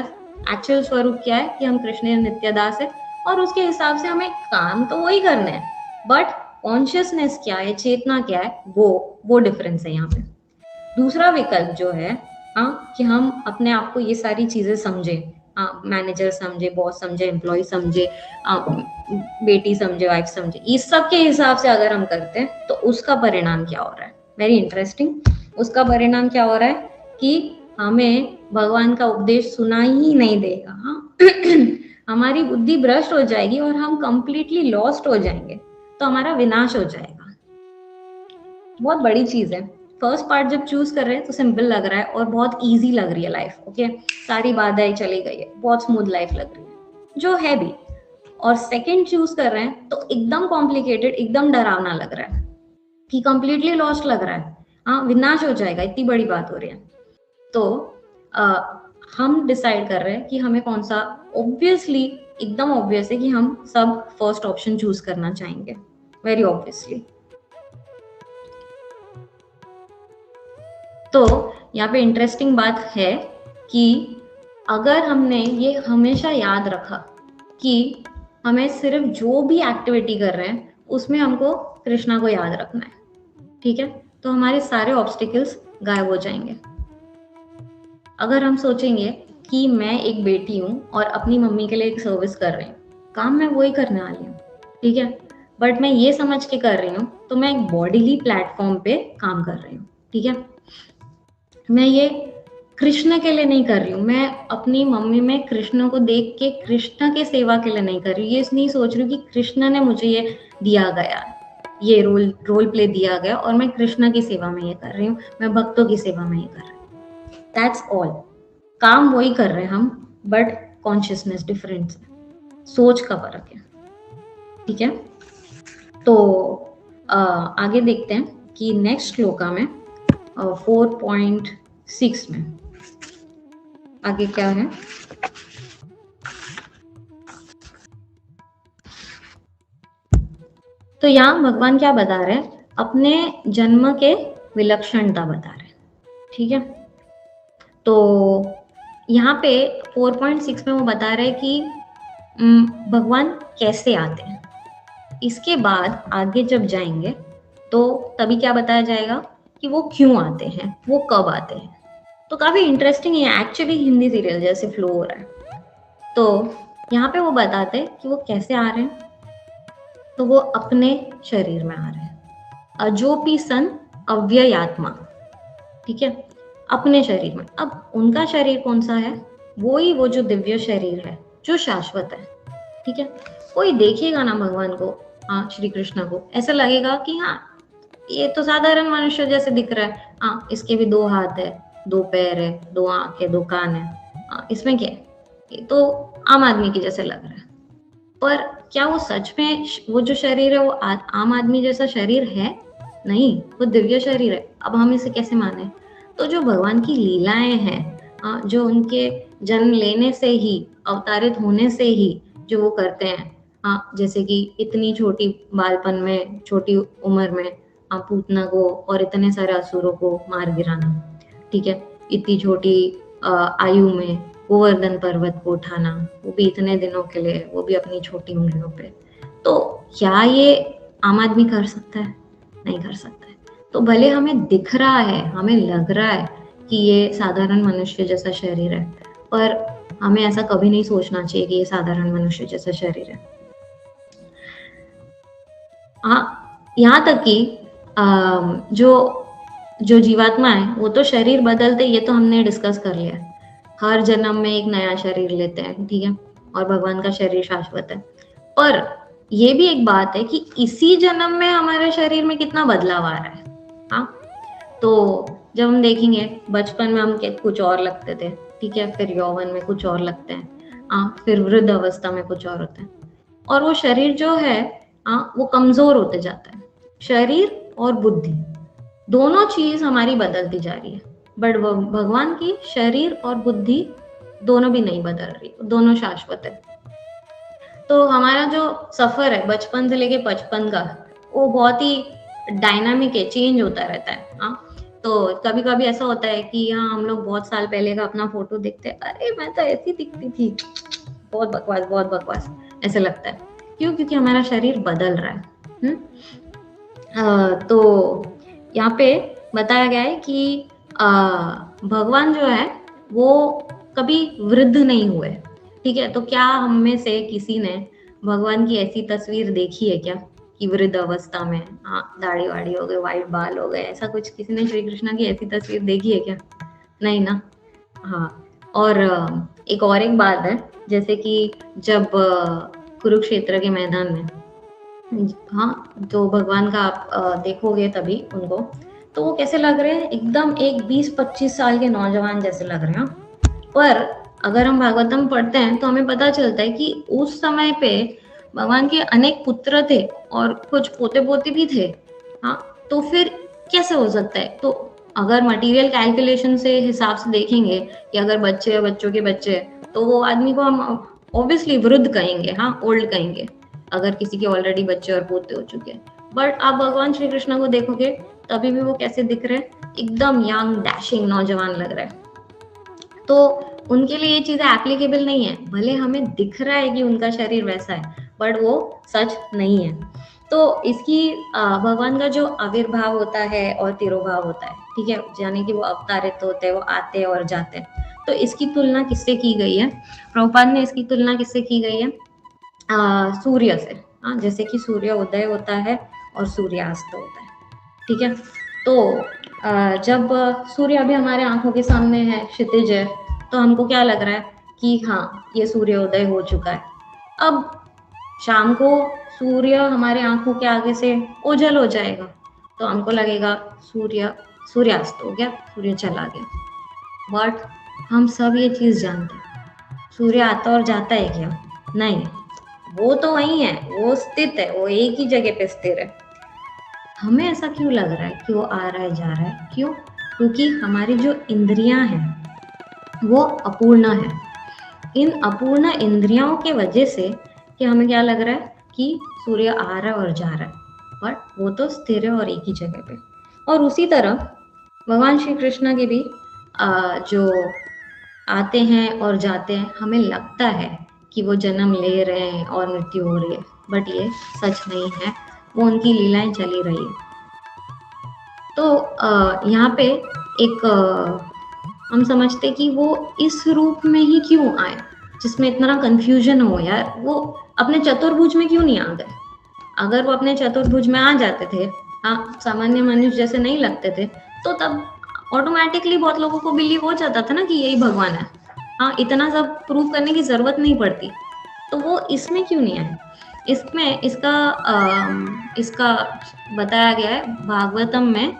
एक्चुअल स्वरूप क्या है, कि हम कृष्ण नित्यदास है, और उसके हिसाब से हमें काम तो वही करना है, बट कॉन्शियसनेस क्या है, चेतना क्या है, वो डिफरेंस है यहाँ पे। दूसरा विकल्प जो है कि हम अपने आप को ये सारी चीजें समझे, मैनेजर समझे, बॉस समझे, एम्प्लॉय समझे, बेटी समझे, वाइफ समझे, इस सब के हिसाब से अगर हम करते हैं तो उसका परिणाम क्या हो रहा है, वेरी इंटरेस्टिंग। उसका परिणाम क्या हो रहा है कि हमें भगवान का उपदेश सुना ही नहीं देगा। हमारी बुद्धि भ्रष्ट हो जाएगी और हम कंप्लीटली लॉस्ट हो जाएंगे, तो हमारा विनाश हो जाएगा। बहुत बड़ी चीज है। फर्स्ट पार्ट जब चूज कर रहे हैं तो सिंपल लग रहा है और बहुत इजी लग रही है लाइफ, ओके, सारी बाधाएं चली गई है, बहुत स्मूथ लाइफ लग रही है, जो है भी। और सेकंड चूज कर रहे हैं तो एकदम कॉम्प्लिकेटेड, एकदम डरावना लग रहा है कि कंप्लीटली लॉस्ट लग रहा है, विनाश हो जाएगा, इतनी बड़ी बात हो रही है। तो हम डिसाइड कर रहे हैं कि हमें कौन सा, ऑब्वियसली एकदम ऑब्वियस है कि हम सब फर्स्ट ऑप्शन चूज करना चाहेंगे, वेरी ऑब्वियसली। तो यहाँ पे इंटरेस्टिंग बात है कि अगर हमने ये हमेशा याद रखा कि हमें सिर्फ जो भी एक्टिविटी कर रहे हैं उसमें हमको कृष्णा को याद रखना है, ठीक है, तो हमारे सारे ऑब्स्टिकल्स गायब हो जाएंगे। अगर हम सोचेंगे कि मैं एक बेटी हूँ और अपनी मम्मी के लिए एक सर्विस कर रही हूँ, काम मैं वही करने वाली हूँ, ठीक है, बट मैं ये समझ के कर रही हूँ, तो मैं एक बॉडीली प्लेटफॉर्म पे काम कर रही हूँ, ठीक है, मैं ये कृष्ण के लिए नहीं कर रही हूँ, मैं अपनी मम्मी में कृष्ण को देख के कृष्ण के सेवा के लिए नहीं कर रही हूँ, ये नहीं सोच रही हूँ कि कृष्ण ने मुझे ये दिया गया, ये रोल प्ले दिया गया और मैं कृष्ण की सेवा में ये कर रही हूँ, मैं भक्तों की सेवा में ये कर रही हूँ। That's all. काम वही कर रहे हैं हम, बट कॉन्शियसनेस डिफरेंस है, सोच का फर्क है, ठीक है। तो आगे देखते हैं कि नेक्स्ट श्लोका में 4.6 में आगे क्या है। तो यहाँ भगवान क्या बता रहे हैं, अपने जन्म के विलक्षणता बता रहे हैं, ठीक है। तो यहाँ पे 4.6 में वो बता रहे हैं कि भगवान कैसे आते हैं। इसके बाद आगे जब जाएंगे तो तभी क्या बताया जाएगा कि वो क्यों आते हैं, वो कब आते हैं। तो काफी इंटरेस्टिंग है, एक्चुअली हिंदी सीरियल जैसे फ्लो हो रहा है। तो यहाँ पे वो बताते हैं कि वो कैसे आ रहे हैं, तो वो अपने शरीर में आ रहे हैं, अजोपी सन अव्ययात्मा, ठीक है, अपने शरीर में। अब उनका शरीर कौन सा है, वो जो दिव्य शरीर है जो शाश्वत है, ठीक है। कोई देखेगा ना भगवान को, श्री कृष्ण को, ऐसा लगेगा कि ये तो साधारण मनुष्य जैसे दिख रहा है, इसके भी 2 हाथ है, 2 पैर है, 2 आंखें, 2 कान है, इसमें क्या है, ये तो आम आदमी की जैसे लग रहा है। पर क्या वो सच में वो जो शरीर है वो आम आदमी जैसा शरीर है? नहीं, वो दिव्य शरीर है। अब हम इसे कैसे माने? तो जो भगवान की लीलाएं हैं, जो उनके जन्म लेने से ही, अवतारित होने से ही जो वो करते हैं, जैसे कि इतनी छोटी बालपन में, छोटी उम्र में पूतना को और इतने सारे असुरों को मार गिराना, ठीक है, इतनी छोटी आयु में गोवर्धन पर्वत को उठाना, वो भी इतने दिनों के लिए, वो भी अपनी छोटी उंगलियों पे। तो क्या ये आम आदमी कर सकता है? नहीं कर सकता है। तो भले हमें दिख रहा है, हमें लग रहा है कि ये साधारण मनुष्य जैसा शरीर है, पर हमें ऐसा कभी नहीं सोचना चाहिए कि ये साधारण मनुष्य जैसा शरीर है। यहाँ तक कि जो जीवात्मा है वो तो शरीर बदलते, ये तो हमने डिस्कस कर लिया, हर जन्म में एक नया शरीर लेते हैं, ठीक है, और भगवान का शरीर शाश्वत है। पर ये भी एक बात है कि इसी जन्म में हमारे शरीर में कितना बदलाव आ रहा है। हाँ, तो जब हम देखेंगे बचपन में हम कुछ और लगते थे, ठीक है, फिर यौवन में कुछ और लगते हैं, हाँ, फिर वृद्ध अवस्था में कुछ और होता है, और वो शरीर जो है हाँ वो कमजोर होते जाता है। शरीर और बुद्धि दोनों चीज हमारी बदलती जा रही है, बट भगवान की शरीर और बुद्धि दोनों भी नहीं बदल रही, दोनों शाश्वत है। तो हमारा जो सफर है बचपन से लेके 55 का, वो बहुत ही डायनामिक है, चेंज होता रहता है। हाँ, तो कभी कभी ऐसा होता है कि हाँ हम लोग बहुत साल पहले का अपना फोटो देखते हैं, अरे मैं तो ऐसी दिखती थी, बहुत बकवास बहुत बकवास ऐसे लगता है। क्यों? क्योंकि हमारा शरीर बदल रहा है। तो यहाँ पे बताया गया है कि भगवान जो है वो कभी वृद्ध नहीं हुए, ठीक है। तो क्या हम में से किसी ने भगवान की ऐसी तस्वीर देखी है क्या कि वृद्ध अवस्था में हाँ दाढ़ी वाड़ी हो गई, वाइट बाल हो गए, ऐसा कुछ किसी ने श्री कृष्ण की ऐसी तस्वीर देखी है क्या? नहीं ना। हाँ, और एक बात है, जैसे कि जब कुरुक्षेत्र के मैदान में हाँ तो भगवान का आप देखोगे तभी उनको, तो वो कैसे लग रहे हैं, एकदम एक 20-25 साल के नौजवान जैसे लग रहे हैं। पर अगर हम भागवतम पढ़ते हैं तो हमें पता चलता है कि उस समय पे भगवान के अनेक पुत्र थे और कुछ पोते पोते भी थे। हाँ, तो फिर कैसे हो सकता है? तो अगर मटेरियल कैलकुलेशन से हिसाब से देखेंगे कि अगर बच्चे या बच्चों के बच्चे, तो वो आदमी को हम ऑब्वियसली वृद्ध कहेंगे, हाँ ओल्ड कहेंगे, अगर किसी के ऑलरेडी बच्चे और पोते हो चुके हैं। बट आप भगवान श्री कृष्ण को देखोगे तभी भी वो कैसे दिख रहे हैं, एकदम यंग डैशिंग नौजवान लग रहा है। तो उनके लिए ये चीजें एप्लीकेबल नहीं है, भले हमें दिख रहा है कि उनका शरीर वैसा है, बट वो सच नहीं है। तो इसकी भगवान का जो आविर्भाव होता है और तिरोभाव होता है, ठीक है, यानी कि वो अवतारित होते हैं, वो आते हैं और जाते हैं, तो इसकी तुलना किससे की गई है? प्रभुपाद ने इसकी तुलना किससे की गई है? सूर्य से। हाँ, जैसे कि सूर्य उदय होता है और सूर्यास्त होता है, ठीक है। तो जब सूर्य अभी हमारे आंखों के सामने है, क्षितिज है, तो हमको क्या लग रहा है कि हाँ ये सूर्योदय हो चुका है। अब शाम को सूर्य हमारे आंखों के आगे से ओझल हो जाएगा, तो हमको लगेगा सूर्यास्त हो गया, सूर्य चला गया। बट हम सब ये चीज जानते हैं, सूर्य आता और जाता है क्या? नहीं, वो तो वही है, वो स्थित है, वो एक ही जगह पे स्थिर है। हमें ऐसा क्यों लग रहा है कि वो आ रहा है जा रहा है? क्यों? क्योंकि हमारी जो इंद्रियां हैं वो अपूर्ण है। इन अपूर्ण इंद्रियों के वजह से कि हमें क्या लग रहा है कि सूर्य आ रहा है और जा रहा है, बट वो तो स्थिर है और एक ही जगह पे। और उसी तरह भगवान श्री कृष्ण के भी जो आते हैं और जाते हैं, हमें लगता है कि वो जन्म ले रहे हैं और मृत्यु हो रही है, बट ये सच नहीं है, वो उनकी लीलाएं चली रही है। तो यहाँ पे एक हम समझते कि वो इस रूप में ही क्यों आए, जिसमें इतना कंफ्यूजन हो यार, वो अपने चतुर्भुज में क्यों नहीं आ गए? अगर वो अपने चतुर्भुज में आ जाते थे, हाँ सामान्य मनुष्य जैसे नहीं लगते थे, तो तब ऑटोमेटिकली बहुत लोगों को बिलीव हो जाता था ना कि यही भगवान है। हाँ, इतना सब प्रूव करने की जरूरत नहीं पड़ती। तो वो इसमें क्यों नहीं आए? इसमें इसका बताया गया है भागवतम में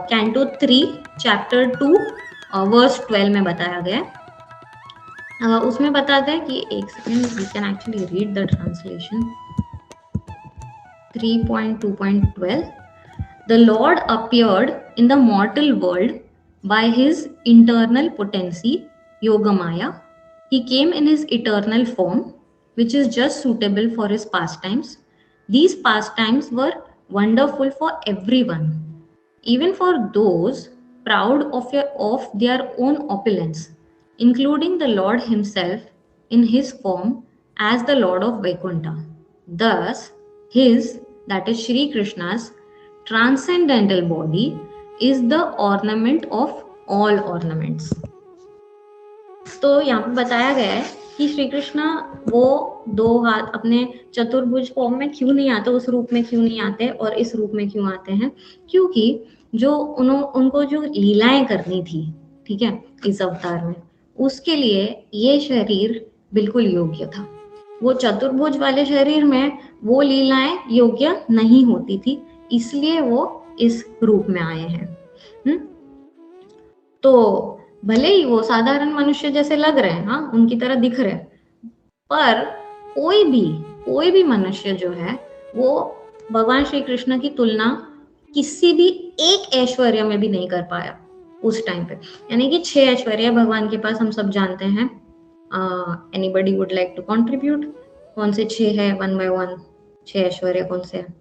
कैंटो 3 चैप्टर 2 वर्स 12 में बताया गया है। उसमें बताते हैं कि एक second, we can actually read the translation. 3.2.12 The Lord appeared in the mortal world by his internal potency, Yogamaya. He came in his eternal form, which is just suitable for his pastimes. These pastimes were wonderful for everyone, even for those proud of their own opulence, including the Lord himself in his form as the Lord of Vaikuntha. Thus, his, that is Shri Krishna's, transcendental body is the ornament of all ornaments. तो यहाँ पे बताया गया है कि श्री कृष्ण वो दो हाथ अपने चतुर्भुज फॉर्म में क्यों नहीं आते, उस रूप में क्यों नहीं आते और इस रूप में क्यों आते हैं? क्योंकि जो उनको जो लीलाएं करनी थी, ठीक है, इस अवतार में, उसके लिए ये शरीर बिल्कुल योग्य था। वो चतुर्भुज वाले शरीर में वो लीलाएं योग्य नहीं होती थी, इसलिए वो इस रूप में आए हैं। तो भले ही वो साधारण मनुष्य जैसे लग रहे हैं, हाँ, उनकी तरह दिख रहे हैं, पर कोई भी मनुष्य जो है वो भगवान श्री कृष्ण की तुलना किसी भी एक ऐश्वर्य में भी नहीं कर पाया उस टाइम पे। यानी कि 6 ऐश्वर्य भगवान के पास, हम सब जानते हैं। Anybody would like to contribute? कौन से 6 है, 1 by 1 6 ऐश्वर्य कौन से हैं?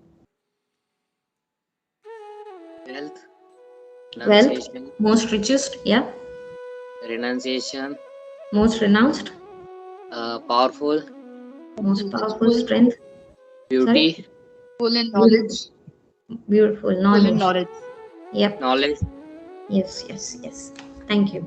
Wealth, most richest, yeah. Renunciation, Most renounced, powerful, most powerful, strength, beauty, Full in knowledge. beautiful, Full knowledge. in knowledge. Yep. knowledge. Yes. Thank you.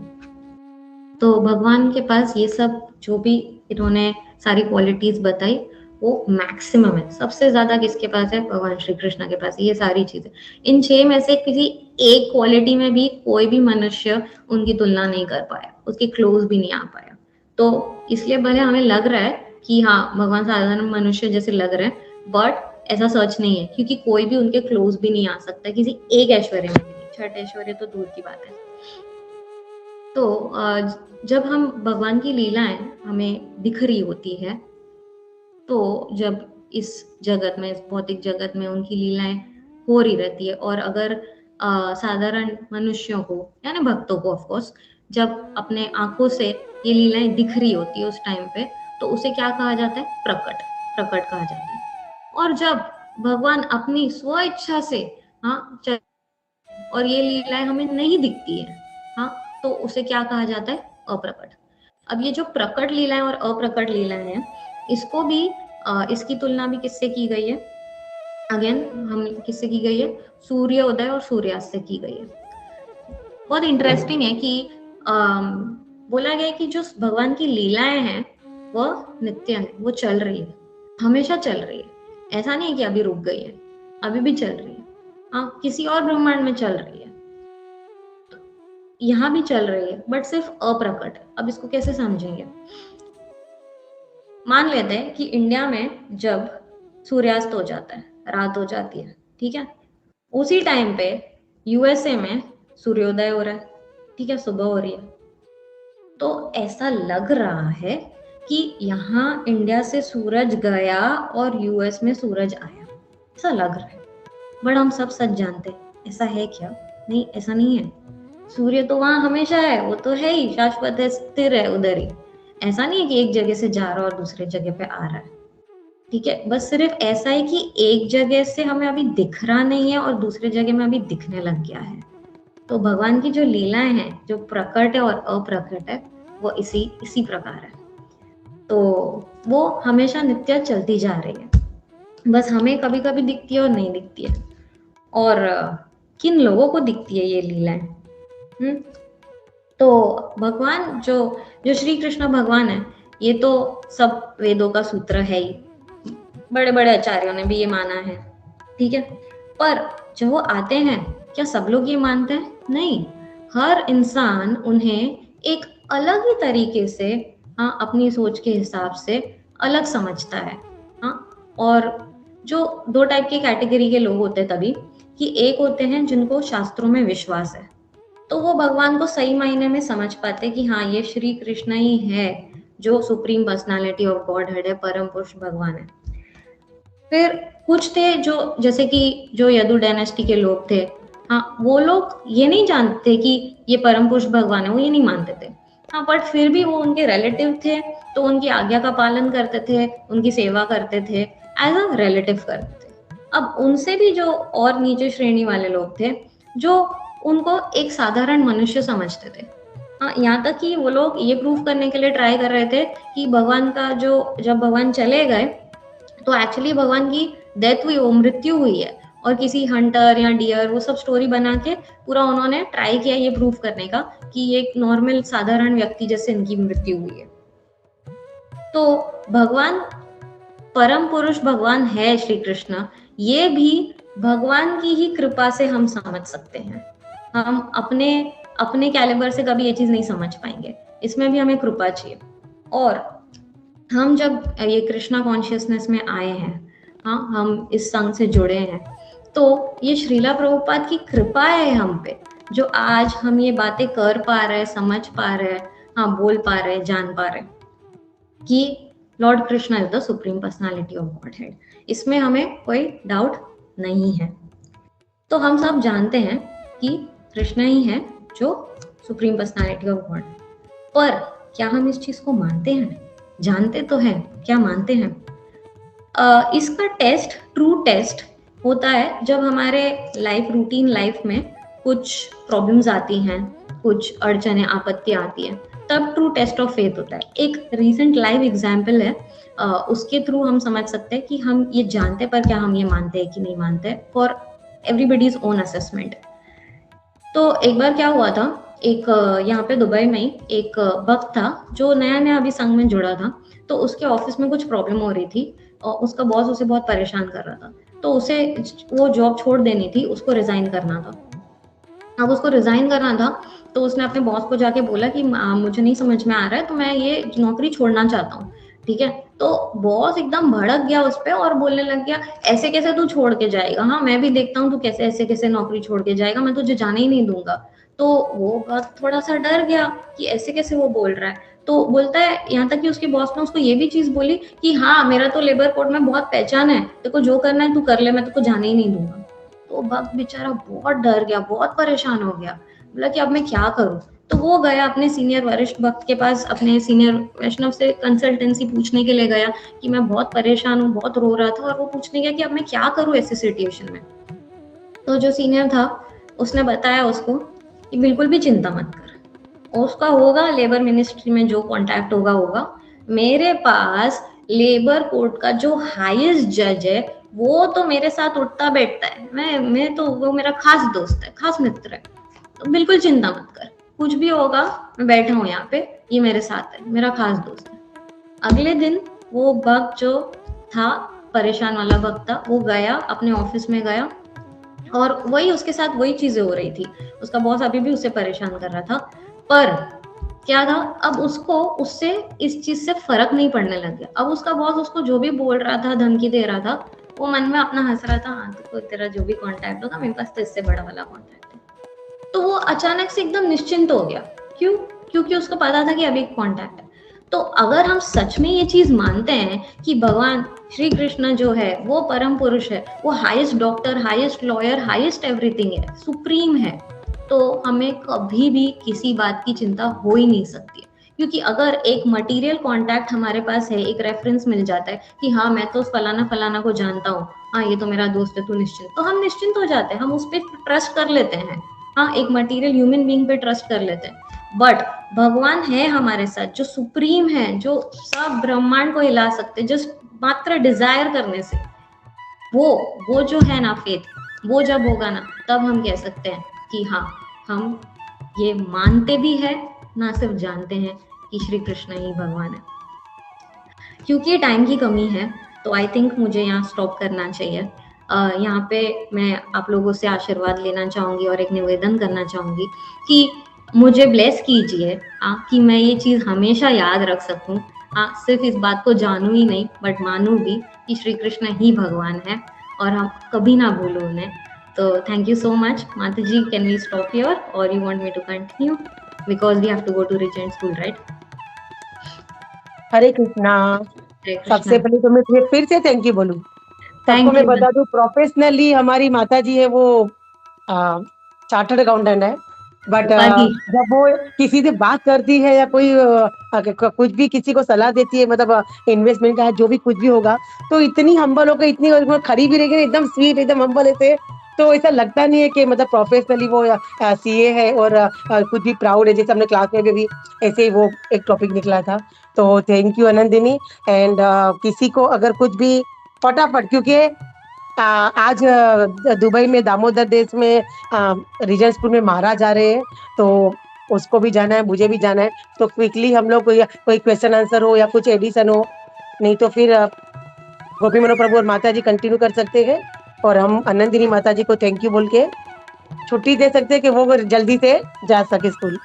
तो भगवान के पास ये सब जो भी इन्होंने सारी क्वालिटीज बताई वो मैक्सिमम है। सबसे ज्यादा किसके पास है? भगवान श्री कृष्ण के पास ये सारी चीजें। इन 6 में से किसी एक क्वालिटी में भी कोई भी मनुष्य उनकी तुलना नहीं कर पाया, उसके क्लोज भी नहीं आ पाया। तो इसलिए भले हमें लग रहा है कि हाँ भगवान साधारण मनुष्य जैसे लग रहे हैं, बट ऐसा सच नहीं है, क्योंकि कोई भी उनके क्लोज भी नहीं आ सकता किसी एक ऐश्वर्य में भी नहीं। 6 ऐश्वर्य तो दूर की बात है। तो जब हम भगवान की लीलाएं हमें दिख रही होती है, तो जब इस जगत में, इस भौतिक जगत में उनकी लीलाएं हो रही रहती है, और अगर साधारण मनुष्यों को यानी भक्तों को ऑफ कोर्स जब अपने आंखों से ये लीलाएं दिख रही होती है उस टाइम पे, तो उसे क्या कहा जाता है? प्रकट कहा जाता है। और जब भगवान अपनी स्व इच्छा से और ये लीलाएं हमें नहीं दिखती है, तो उसे क्या कहा जाता है? अप्रकट। अब ये जो प्रकट लीलाएं और अप्रकट लीलाएं हैं, इसको भी इसकी तुलना भी किससे की गई है? अगेन हम किससे की गई है? सूर्य उदय और सूर्यास्त से की गई है। बहुत इंटरेस्टिंग है कि बोला गया है कि जो भगवान की लीलाएं हैं वह नित्य है, वो चल रही है, हमेशा चल रही है। ऐसा नहीं है कि अभी रुक गई है, अभी भी चल रही है। हाँ, किसी और ब्रह्मांड में चल रही है, यहाँ भी चल रही है, बट सिर्फ अप्रकट। अब इसको कैसे समझेंगे? मान लेते हैं कि इंडिया में जब सूर्यास्त हो जाता है, रात हो जाती है, ठीक है, उसी टाइम पे यूएसए में सूर्योदय हो रहा है, ठीक है, सुबह हो रही है। तो ऐसा लग रहा है कि यहाँ इंडिया से सूरज गया और यूएस में सूरज आया, ऐसा लग रहा है। बट हम सब सच जानते हैं ऐसा है क्या? नहीं, ऐसा नहीं है। सूर्य तो वहां हमेशा है, वो तो है ही, शाश्वत है, स्थिर है उधर ही। ऐसा नहीं है कि एक जगह से जा रहा और दूसरे जगह पे आ रहा है, ठीक है। बस सिर्फ ऐसा है कि एक जगह से हमें अभी दिख रहा नहीं है और दूसरे जगह में अभी दिखने लग गया है। तो भगवान की जो लीलाएं हैं, जो प्रकट है और अप्रकट है, वो इसी प्रकार है। तो वो हमेशा नित्य चलती जा रही है, बस हमें कभी कभी दिखती है और नहीं दिखती है। और किन लोगों को दिखती है ये लीलाएं? तो भगवान जो श्री कृष्ण भगवान है, ये तो सब वेदों का सूत्र है ही, बड़े बड़े आचार्यों ने भी ये माना है, ठीक है। पर जब वो आते हैं, क्या सब लोग ये मानते हैं? नहीं, हर इंसान उन्हें एक अलग ही तरीके से, अपनी सोच के हिसाब से अलग समझता है। और जो 2 टाइप के कैटेगरी के लोग होते हैं तभी, कि एक होते हैं जिनको शास्त्रों में विश्वास है, तो वो भगवान को सही मायने में समझ पाते कि हाँ, ये श्री कृष्ण ही है जो supreme personality of God head है, परम पुरुष भगवान है। फिर कुछ थे जो, जैसे कि जो यदु डायनेस्टी के लोग थे, वो लोग ये नहीं जानते कि ये परम पुरुष भगवान है, वो ये नहीं मानते थे। बट फिर भी वो उनके रिलेटिव थे, तो उनकी आज्ञा का पालन करते थे, उनकी सेवा करते थे, एज अ रिलेटिव करते थे। अब उनसे भी जो और नीचे श्रेणी वाले लोग थे, जो उनको एक साधारण मनुष्य समझते थे। यहाँ तक कि वो लोग ये प्रूव करने के लिए ट्राई कर रहे थे कि भगवान का जब भगवान चले गए तो एक्चुअली भगवान की डेथ हुई, वो मृत्यु हुई है, और किसी हंटर या डियर वो सब स्टोरी बना के पूरा उन्होंने ट्राई किया ये प्रूव करने का कि ये एक नॉर्मल साधारण व्यक्ति जैसे इनकी मृत्यु हुई है। तो भगवान परम पुरुष भगवान है श्री कृष्ण, ये भी भगवान की ही कृपा से हम समझ सकते हैं। हम अपने कैलिबर से कभी ये चीज नहीं समझ पाएंगे, इसमें भी हमें कृपा चाहिए। और हम जब ये कृष्णा कॉन्शियसनेस में आए हैं, हाँ, हम इस संघ से जुड़े हैं, तो ये श्रीला प्रभुपाद की कृपा है हम पे, जो आज हम ये बातें कर पा रहे हैं, समझ पा रहे हैं, हाँ, बोल पा रहे हैं, जान पा रहे हैं कि Lord Krishna is the supreme personality of God head. इसमें हमें कोई डाउट नहीं है। तो हम सब जानते हैं कि कृष्णा ही है जो सुप्रीम पर्सनालिटी ऑफ गॉड। पर क्या हम इस चीज को मानते हैं? जानते तो हैं, क्या मानते हैं? इसका टेस्ट, ट्रू टेस्ट होता है जब हमारे रूटीन लाइफ में कुछ प्रॉब्लम्स आती हैं, कुछ अड़चने, आपत्ति आती है, तब ट्रू टेस्ट ऑफ फेथ होता है। एक रीसेंट लाइव एग्जाम्पल है, उसके थ्रू हम समझ सकते हैं कि हम ये जानते पर क्या हम ये मानते हैं कि नहीं मानते, फॉर एवरीबडीज ओन असेसमेंट। तो एक बार क्या हुआ था, एक यहाँ पे दुबई में ही एक भक्त था जो नया नया अभी संघ में जुड़ा था। तो उसके ऑफिस में कुछ प्रॉब्लम हो रही थी और उसका बॉस उसे बहुत परेशान कर रहा था। तो उसे वो जॉब छोड़ देनी थी, उसको रिजाइन करना था। अब उसको रिजाइन करना था तो उसने अपने बॉस को जाके बोला कि मुझे नहीं समझ में आ रहा है, तो मैं ये नौकरी छोड़ना चाहता हूँ, ठीक है। तो बॉस एकदम भड़क गया उस पर और बोलने लग गया, ऐसे कैसे तू छोड़ के जाएगा, हाँ मैं भी देखता हूँ तू कैसे ऐसे कैसे नौकरी छोड़ के जाएगा, मैं तुझे जाने ही नहीं दूंगा। तो वो बात थोड़ा सा डर गया कि ऐसे कैसे वो बोल रहा है। तो बोलता है, यहाँ तक कि उसके बॉस ने उसको ये भी चीज बोली कि हाँ मेरा तो लेबर कोड में बहुत पहचान है, तेरे को जो करना है तू कर ले, मैं तेरे को जाने ही नहीं दूंगा। तो भक्त बेचारा बहुत डर गया, बहुत परेशान हो गया, बोला कि अब मैं क्या करूं। तो वो गया अपने सीनियर वरिष्ठ भक्त के पास, अपने सीनियर वैष्णव से कंसल्टेंसी पूछने के लिए गया कि मैं बहुत परेशान हूँ, बहुत रो रहा था, और वो पूछने गया कि अब मैं क्या करूं ऐसी सिचुएशन में। तो जो सीनियर था उसने बताया उसको कि बिल्कुल भी चिंता मत कर, उसका होगा लेबर मिनिस्ट्री में जो कॉन्टैक्ट होगा। मेरे पास लेबर कोर्ट का जो हाईएस्ट जज है वो तो मेरे साथ उठता बैठता है, मैं तो, वो मेरा खास दोस्त है, खास मित्र है, तो बिल्कुल चिंता मत कर, कुछ भी होगा मैं बैठा हूँ यहाँ पे, ये मेरे साथ है, मेरा खास दोस्त है। अगले दिन वो भक्त जो था, परेशान वाला भक्त था, वो गया अपने ऑफिस में गया और वही उसके साथ वही चीजें हो रही थी। उसका बॉस अभी भी उसे परेशान कर रहा था, पर क्या था, अब उसको उससे इस चीज से फर्क नहीं पड़ने लग गया। अब उसका बॉस उसको जो भी बोल रहा था, धमकी दे रहा था, वो मन में अपना हंस रहा था, हाँ तो तेरा जो भी कॉन्टैक्ट होगा मेरे पास तो इससे बड़ा वाला कॉन्टैक्ट है। तो वो अचानक से एकदम निश्चिंत हो गया। क्यों? क्योंकि उसको पता था कि अभी कॉन्टैक्ट है। तो अगर हम सच में ये चीज मानते हैं कि भगवान श्री कृष्ण जो है वो परम पुरुष है, वो highest doctor, highest lawyer, highest everything है, सुप्रीम है, तो हमें कभी भी किसी बात की चिंता हो ही नहीं सकती। क्योंकि अगर एक मटेरियल कॉन्टैक्ट हमारे पास है, एक रेफरेंस मिल जाता है कि हाँ मैं तो फलाना फलाना को जानता हूँ, हाँ ये तो मेरा दोस्त है, तू निश्चिंत, तो हम निश्चिंत हो जाते हैं, हम उस पर ट्रस्ट कर लेते हैं। हाँ, एक मटेरियल ह्यूमन बीइंग पे ट्रस्ट कर लेते हैं। बट भगवान है हमारे साथ, जो सुप्रीम है, जो सब ब्रह्मांड को हिला सकते, जस्ट मात्र डिजायर करने से, वो जो है ना फेथ, वो जब होगा ना, तब हम कह सकते हैं कि हाँ हम ये मानते भी है, ना सिर्फ जानते हैं कि श्री कृष्ण ही भगवान है। क्योंकि टाइम की कमी है तो आई थिंक मुझे यहाँ स्टॉप करना चाहिए। यहाँ पे मैं आप लोगों से आशीर्वाद लेना चाहूंगी और एक निवेदन करना चाहूंगी कि मुझे ब्लेस कीजिए कि मैं ये चीज हमेशा याद रख सकूं, सिर्फ इस बात को जानूं ही नहीं बट मानूं भी कि श्री कृष्ण ही भगवान है और हम कभी ना भूलो उन्हें। तो थैंक यू सो मच। माता जी, कैन वी स्टॉप हियर और you want me to continue because we have to go to Regent school, right? Hare Krishna. सबसे पहले तो मैं तुम्हें फिर से थैंक यू बोलूं। सबको मैं बता दूं, प्रोफेशनली हमारी माता जी है वो चार्टर्ड अकाउंटेंट है, बट जब वो किसी से बात करती है या कोई कुछ भी किसी को सलाह देती है, मतलब इन्वेस्टमेंट का है, जो भी कुछ भी होगा, तो इतनी हम्बल होकर, इतनी खड़ी भी रहेगी, एकदम स्वीट, एकदम हम्बल ऐसे, तो ऐसा लगता नहीं है कि मतलब प्रोफेशनली वो सीए है और कुछ भी प्राउड है। जैसे हमने क्लास में भी ऐसे ही वो एक टॉपिक निकला था। तो थैंक यू आनंदिनी। एंड किसी को अगर कुछ भी फटाफट, क्योंकि आज दुबई में दामोदर देश में रीजन स्कूल में महाराज आ रहे हैं, तो उसको भी जाना है, मुझे भी जाना है, तो क्विकली हम लोग कोई क्वेश्चन आंसर हो या कुछ एडिशन हो, नहीं तो फिर गोपी मनोहर प्रभु और माता जी कंटिन्यू कर सकते हैं और हम आनंदिनी माता जी को थैंक यू बोल के छुट्टी दे सकते हैं कि वो जल्दी से जा सके school.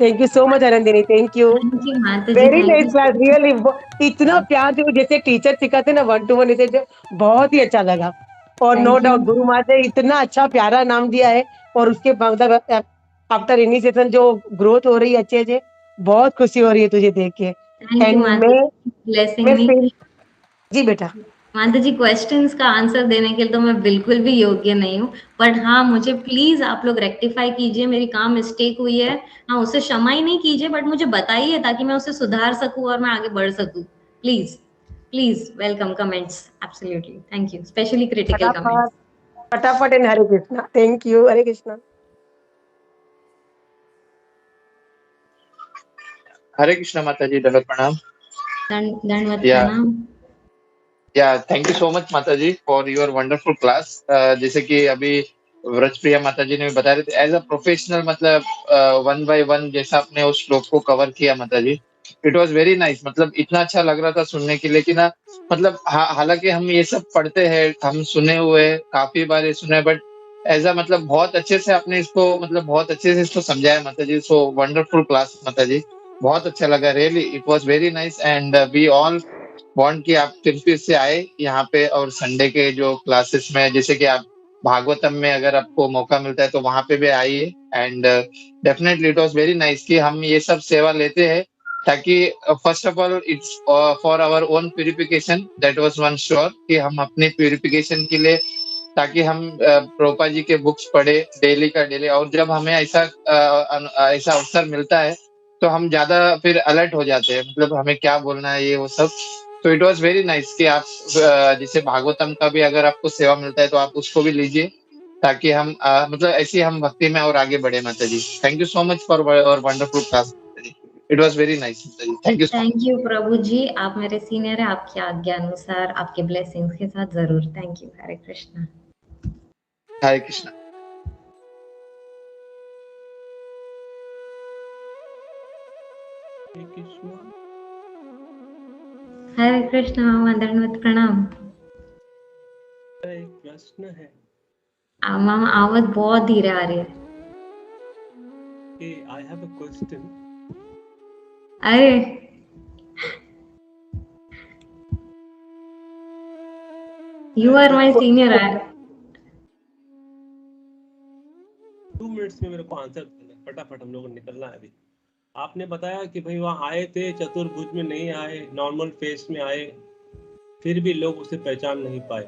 Thank you so much Anandini, thank you. Thank you माता जी, very thank nice you. Class, really इतना प्यार जो जैसे टीचर सिखाते ना 1 to 1 ऐसे जो बहुत ही अच्छा लगा। और नो थैंक यू। डाउट गुरु माता ने इतना अच्छा प्यारा नाम दिया है और उसके मतलब आफ्टर इनिशिएशन जो ग्रोथ हो रही है अच्छे से, बहुत खुशी हो रही है तुझे देख के। थैंक यू एंड माता मैं जी, ब्लेसिंग मैं मी। सेम जी बेटा। माता जी, क्वेश्चंस का आंसर देने के लिए तो मैं बिल्कुल भी योग्य नहीं हूँ, बट हाँ मुझे प्लीज आप लोग रेक्टिफाई कीजिए, मेरी काम मिस्टेक हुई है। हाँ उससे क्षमा ही नहीं कीजिए, बट मुझे बताइए ताकि मैं उसे सुधार सकूं और मैं आगे बढ़ सकूं। Please please welcome comments, absolutely, thank you, specially critical फटाफट कमेंट्स। फटाफट and Hare Krishna, thank you, Hare Krishna. Hare Krishna माता जी, दंडवत प्रणाम। दंडवत या प्रणाम। थैंक यू सो मच माता जी फॉर योर वंडरफुल क्लास। जैसे कि अभी व्रजप्रिया माता जी ने भी बता रहे थे, एज अ प्रोफेशनल मतलब 1 by 1 जैसा आपने उस श्लोक को कवर किया माता जी, इट वाज वेरी नाइस। मतलब इतना अच्छा लग रहा था सुनने के लिए कि ना, मतलब हालांकि हम ये सब पढ़ते हैं, हम सुने हुए काफी बार ये सुने, बट एज अ मतलब बहुत अच्छे से आपने इसको मतलब बहुत अच्छे से इसको समझाया माता जी। सो वंडरफुल क्लास माता जी, बहुत अच्छा लगा, really it was very nice. And we all want कि आप फिर से आए यहाँ पे, और संडे के जो क्लासेस में जैसे कि आप भागवतम में अगर आपको मौका मिलता है तो वहां पे भी आइए। And definitely it was very nice कि हम ये सब सेवा लेते हैं, ताकि first of all it's for our own purification, that was one sure कि हम अपने प्यूरिफिकेशन के लिए, ताकि हम प्रोपा जी के बुक्स पढ़े डेली का डेली, और जब हमें ऐसा अवसर मिलता है तो हम ज्यादा फिर अलर्ट हो जाते हैं, मतलब हमें क्या बोलना है ये वो सब। तो इट वाज वेरी नाइस कि आप जैसे भागवतम का भी अगर आपको सेवा मिलता है तो आप उसको भी लीजिए, ताकि हम मतलब ऐसे हम भक्ति में और आगे बढ़े माता जी। Thank you so much for और wonderful class, it was very nice माता जी, thank you so thank much. You प्रभु जी, आप मेरे सीनियर है, आपकी आज्ञा अनुसार आपके ब्लेसिंग्स के साथ जरूर। Thank you, Hare Krishna. हरे कृष्णा। हरे कृष्णा मामा, दंडवत प्रणाम। एक प्रश्न है मामा आवाज बहुत धीरे आ रही है। कि आई हैव अ क्वेश्चन। अरे यू आर माय सीनियर है। 2 मिनट्स में मेरे को आंसर देना है, फटाफट हम लोग को निकलना है अभी। आपने बताया कि भाई वहाँ आए थे, चतुर्भुज में नहीं आए, नॉर्मल फेस में आए, फिर भी लोग उसे पहचान नहीं पाए,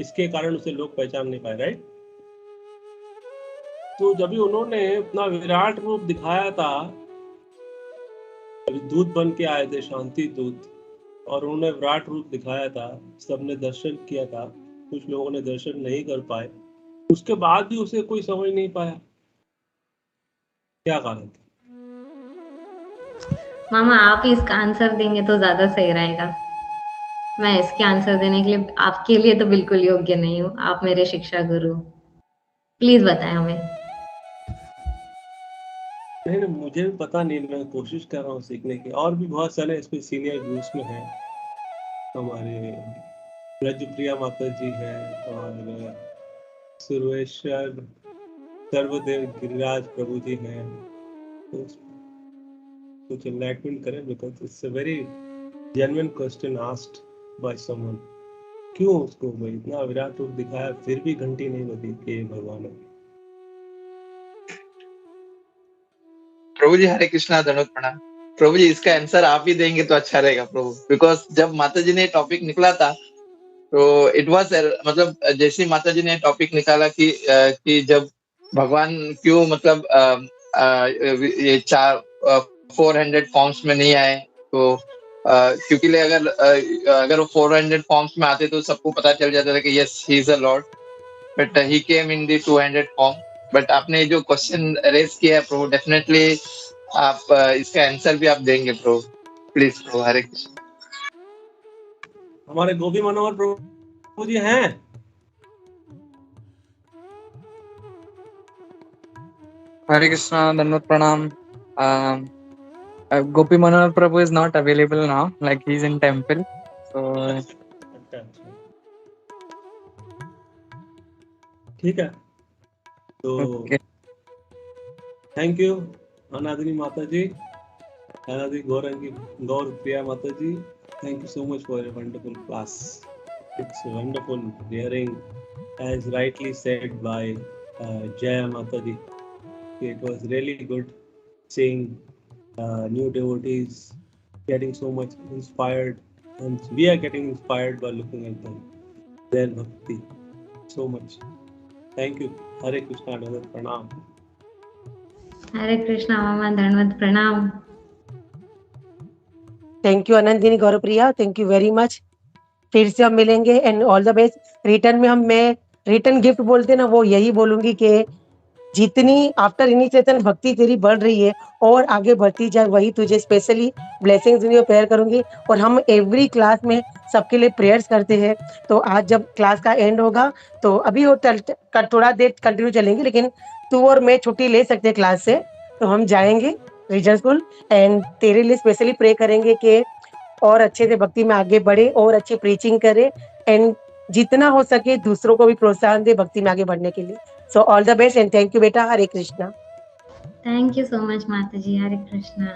इसके कारण उसे लोग पहचान नहीं पाए, राइट? तो जब भी उन्होंने अपना विराट रूप दिखाया था, अभी दूत बन के आए थे, शांति दूत, और उन्होंने विराट रूप दिखाया था, सबने दर्शन किया था, कुछ लोगों ने दर्शन नहीं कर पाए, उसके बाद भी उसे कोई समझ नहीं पाया, क्या कारण था? मामा आप ही इसका आंसर देंगे तो ज्यादा सही रहेगा। मैं इसके आंसर देने के लिए आपके लिए तो बिल्कुल योग्य नहीं हूँ, आप मेरे शिक्षा गुरु, प्लीज बताएं हमें। नहीं नहीं, मुझे भी पता नहीं, मैं कोशिश कर रहा हूँ सीखने की। और भी बहुत सारे इसमें सीनियर ग्रुप्स में हैं, हमारे ब्रजप्रिया माता जी हैं, और सुरेश्वर सर्वदेव गिरिराज प्रभु जी हैं। तो कुछ एनलाइटमेंट करें, because it's a very genuine question asked by someone. क्यों उसको भाई इतना विराट रूप दिखाया फिर भी घंटी नहीं बजी कि ये भगवान है? प्रभु जी हरे कृष्णा, धन्यवाद प्रणाम। प्रभु जी इसका आंसर आप ही देंगे तो अच्छा रहेगा प्रभु, बिकॉज जब माता जी ने टॉपिक निकला था तो इट वाज मतलब जैसे ही माता जी ने टॉपिक निकाला कि जब भगवान क्यों मतलब ये 400 फॉर्म्स में नहीं आए, तो क्योंकि अगर वो 400 फॉर्म्स में आते तो सबको पता चल जाता था कि yes he is a Lord, but he came in the 200 form. But आपने जो क्वेश्चन रेज किया है प्रभु, डेफिनेटली आप इसका आंसर भी आप देंगे प्रभु, प्लीज प्रभु, हरे कृष्ण। हमारे गोपी मनोहर प्रभु जी हैं? Hare Krishna, Dandavat Pranam. Gopi Manohar Prabhu is not available now, like he's in temple. So अच्छा अच्छा, ठीक है, तो okay. Thank you Anadri Mataji, Anadri Gaur Priya Mataji, thank you so much for a wonderful class. It's wonderful hearing, as rightly said by Jaya Mataji. It was really good seeing new devotees getting so much inspired, and we are getting inspired by looking at them, their bhakti so much. Thank you. Hare Krishna, Dandavat Pranam. Hare Krishna मामा, धन्यवाद, प्रणाम। Thank you Anandini Gaurpriya, thank you very much. फिर से हम मिलेंगे and all the best. Return में मैं return gift बोलते ना, वो यही बोलूंगी कि जितनी आफ्टर इनिशिएशन भक्ति तेरी बढ़ रही है और आगे बढ़ती जाए, वही तुझे स्पेशली ब्लेसिंग्स में प्रेयर करूंगी। और हम एवरी क्लास में सबके लिए प्रेयर्स करते हैं। तो आज जब क्लास का एंड होगा तो अभी थोड़ा देर कंटिन्यू चलेंगे, लेकिन तू और मैं छुट्टी ले सकते हैं क्लास से, तो हम जाएंगे रीजन स्कूल एंड तेरे लिए स्पेशली प्रे करेंगे कि और अच्छे से भक्ति में आगे बढ़े और अच्छी प्रीचिंग करे एंड जितना हो सके दूसरों को भी प्रोत्साहन दे भक्ति में आगे बढ़ने के लिए। So all the best and thank you बेटा। Hare Krishna. Thank you so much माता जी। हरे कृष्णा।